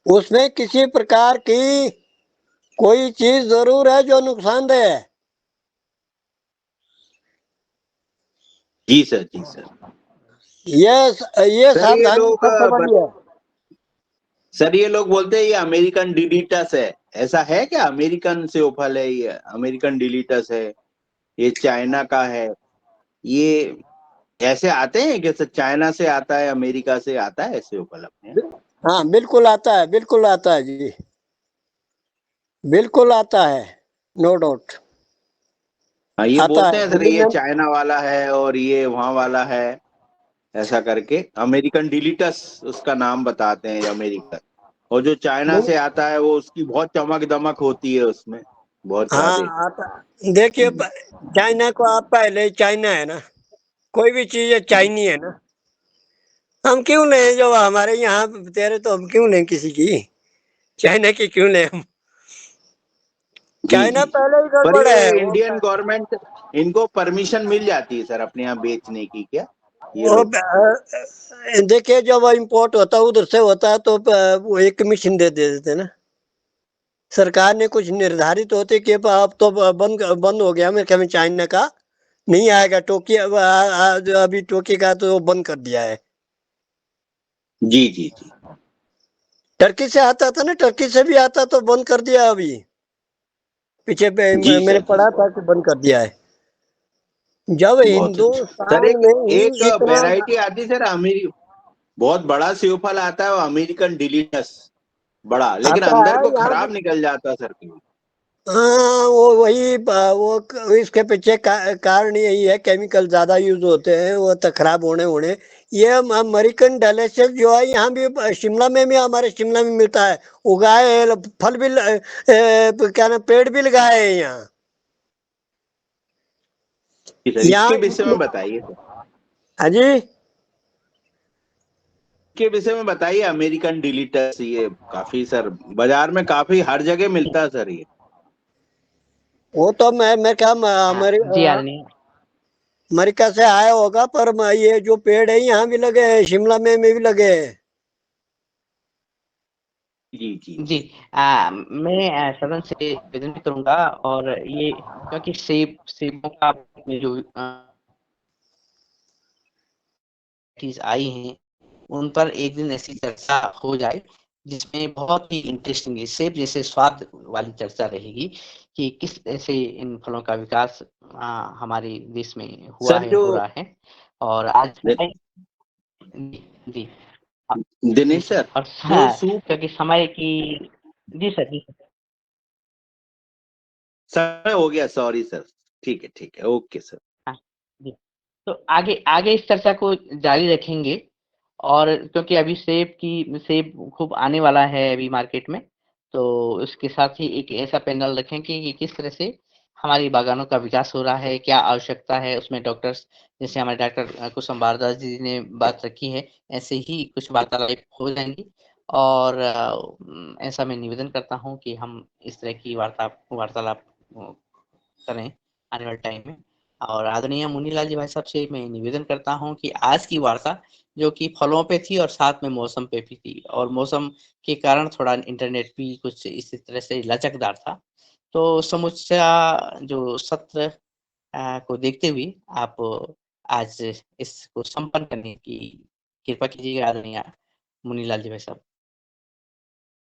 उसमें किसी प्रकार की कोई चीज जरूर है जो नुकसानदेह है। जी सर, जी सर। ये सर ये सावधानी लोग सबसे बड़ी है। सर ये लोग बोलते हैं ये अमेरिकन डिलीटस है, ऐसा है क्या? अमेरिकन सेवफल है ये, अमेरिकन डिलीटस है, ये चाइना का है, ये ऐसे आते हैं कि सर चाइना से आता है, अमेरिका से आता है सेवफल अपने यहाँ? हाँ बिल्कुल आता है, बिल्कुल आता है जी, बिल्कुल आता है, नो डाउट हाँ, ये आता बोलते है हैं सर दिल्ली ये में। चाइना वाला है और ये वहां वाला है, ऐसा करके अमेरिकन डिलीटस उसका नाम बताते हैं अमेरिका। और जो चाइना से आता है वो उसकी बहुत चमक दमक होती है उसमें, बहुत ज्यादा। हाँ आता, देखिए चाइना को आप पहले, चाइना है ना, कोई भी चीज है चाइनी है ना, हम क्यों लें जो हमारे यहाँ तेरे, तो हम क्यों लें किसी की, चाइना की क्यों लें हम। जी चाइना जी जी। पहले ही पर गड़बड़ ये है वो। इंडियन गवर्नमेंट, इनको परमिशन मिल जाती है सर अपने यहाँ बेचने की क्या, ये वो लोग? देखिए जब इम्पोर्ट होता है उधर से होता है तो वो एक कमीशन दे देते हैं ना। सरकार ने कुछ निर्धारित होते कि अब तो बंद बंद हो गया, मेरे ख्याल में चाइना का नहीं आएगा, टोकी अभी टोकी का तो बंद कर दिया है। जी जी जी। टर्की से आता था ना, टर्की से भी आता तो बंद कर दिया अभी, पीछे जी मैंने सर, जी पढ़ा सर। था कि बंद कर दिया है। जब बहुत अच्छा सर। हिंदुस्तान एक में एक ही इतना। वेराइटी आती है सर, बहुत बड़ा सेवफल आता है वो, अमेरिकन डिलीटस, बड़ा, लेकिन आता अंदर है को यहाँ खराब निकल जाता है सर कभी। हाँ वो वही इसके पीछे कारण यही है, केमिकल ज्यादा यूज होते हैं, वो तो खराब होने होने। ये अमेरिकन डेलिशियस जो है यहाँ भी, शिमला में भी, हमारे शिमला में मिलता है, उगाए फल भी क्या ना पेड़ भी लगाए हैं यहाँ। जी सर, यहाँ इसके विषय में बताइए सर, हाँ जी, के विषय में बताइए। अमेरिकन डिलीटस ये काफी सर बाजार में काफी हर जगह मिलता है सर ये। वो तो मैं क्या जी आदरणीय, अमेरिका से आया होगा, पर ये जो पेड़ है यहाँ भी लगे हैं, शिमला में भी लगे हैं। जी जी जी मैं सदन से निवेदन भी करूंगा, और ये क्योंकि सेबों का में जो चीज आई हैं उन पर एक दिन ऐसी चर्चा हो जाए जिसमें बहुत ही इंटरेस्टिंग सेब जैसे स्वाद वाली चर्चा रहेगी कि किस तरह से इन फलों का विकास हमारे देश में हुआ सर, है, जो हो रहा है। और आज जी जी दिनेश सर, और जो सूप क्योंकि समय की जी सर, जी सर, समय हो गया, सॉरी सर, ठीक है, ओके सर। हाँ जी। तो आगे आगे इस चर्चा को जारी रखेंगे, और क्योंकि अभी सेब खूब आने वाला है अभी मार्केट में, तो उसके साथ ही एक ऐसा पैनल रखेंगे कि किस तरह से हमारी बागानों का विकास हो रहा है, क्या आवश्यकता है उसमें। डॉक्टर्स जैसे हमारे डॉक्टर कुसुम भारद्वाज जी ने बात रखी है, ऐसे ही कुछ वार्तालाप हो जाएंगी। और ऐसा मैं निवेदन करता हूं कि हम इस तरह की वार्तालाप करें आने वाले टाइम में। और आदरणीय मुनीलाल जी भाई साहब से मैं निवेदन करता हूं कि आज की वार्ता जो कि फलों पे थी और साथ में मौसम पे भी थी, और मौसम के कारण थोड़ा इंटरनेट भी कुछ इसी तरह से लचकदार था, तो समूचा जो सत्र को देखते हुए आप आज इसको संपन्न करने की कृपा कीजिएगा आदरणीय मुनीलाल जी भाई साहब।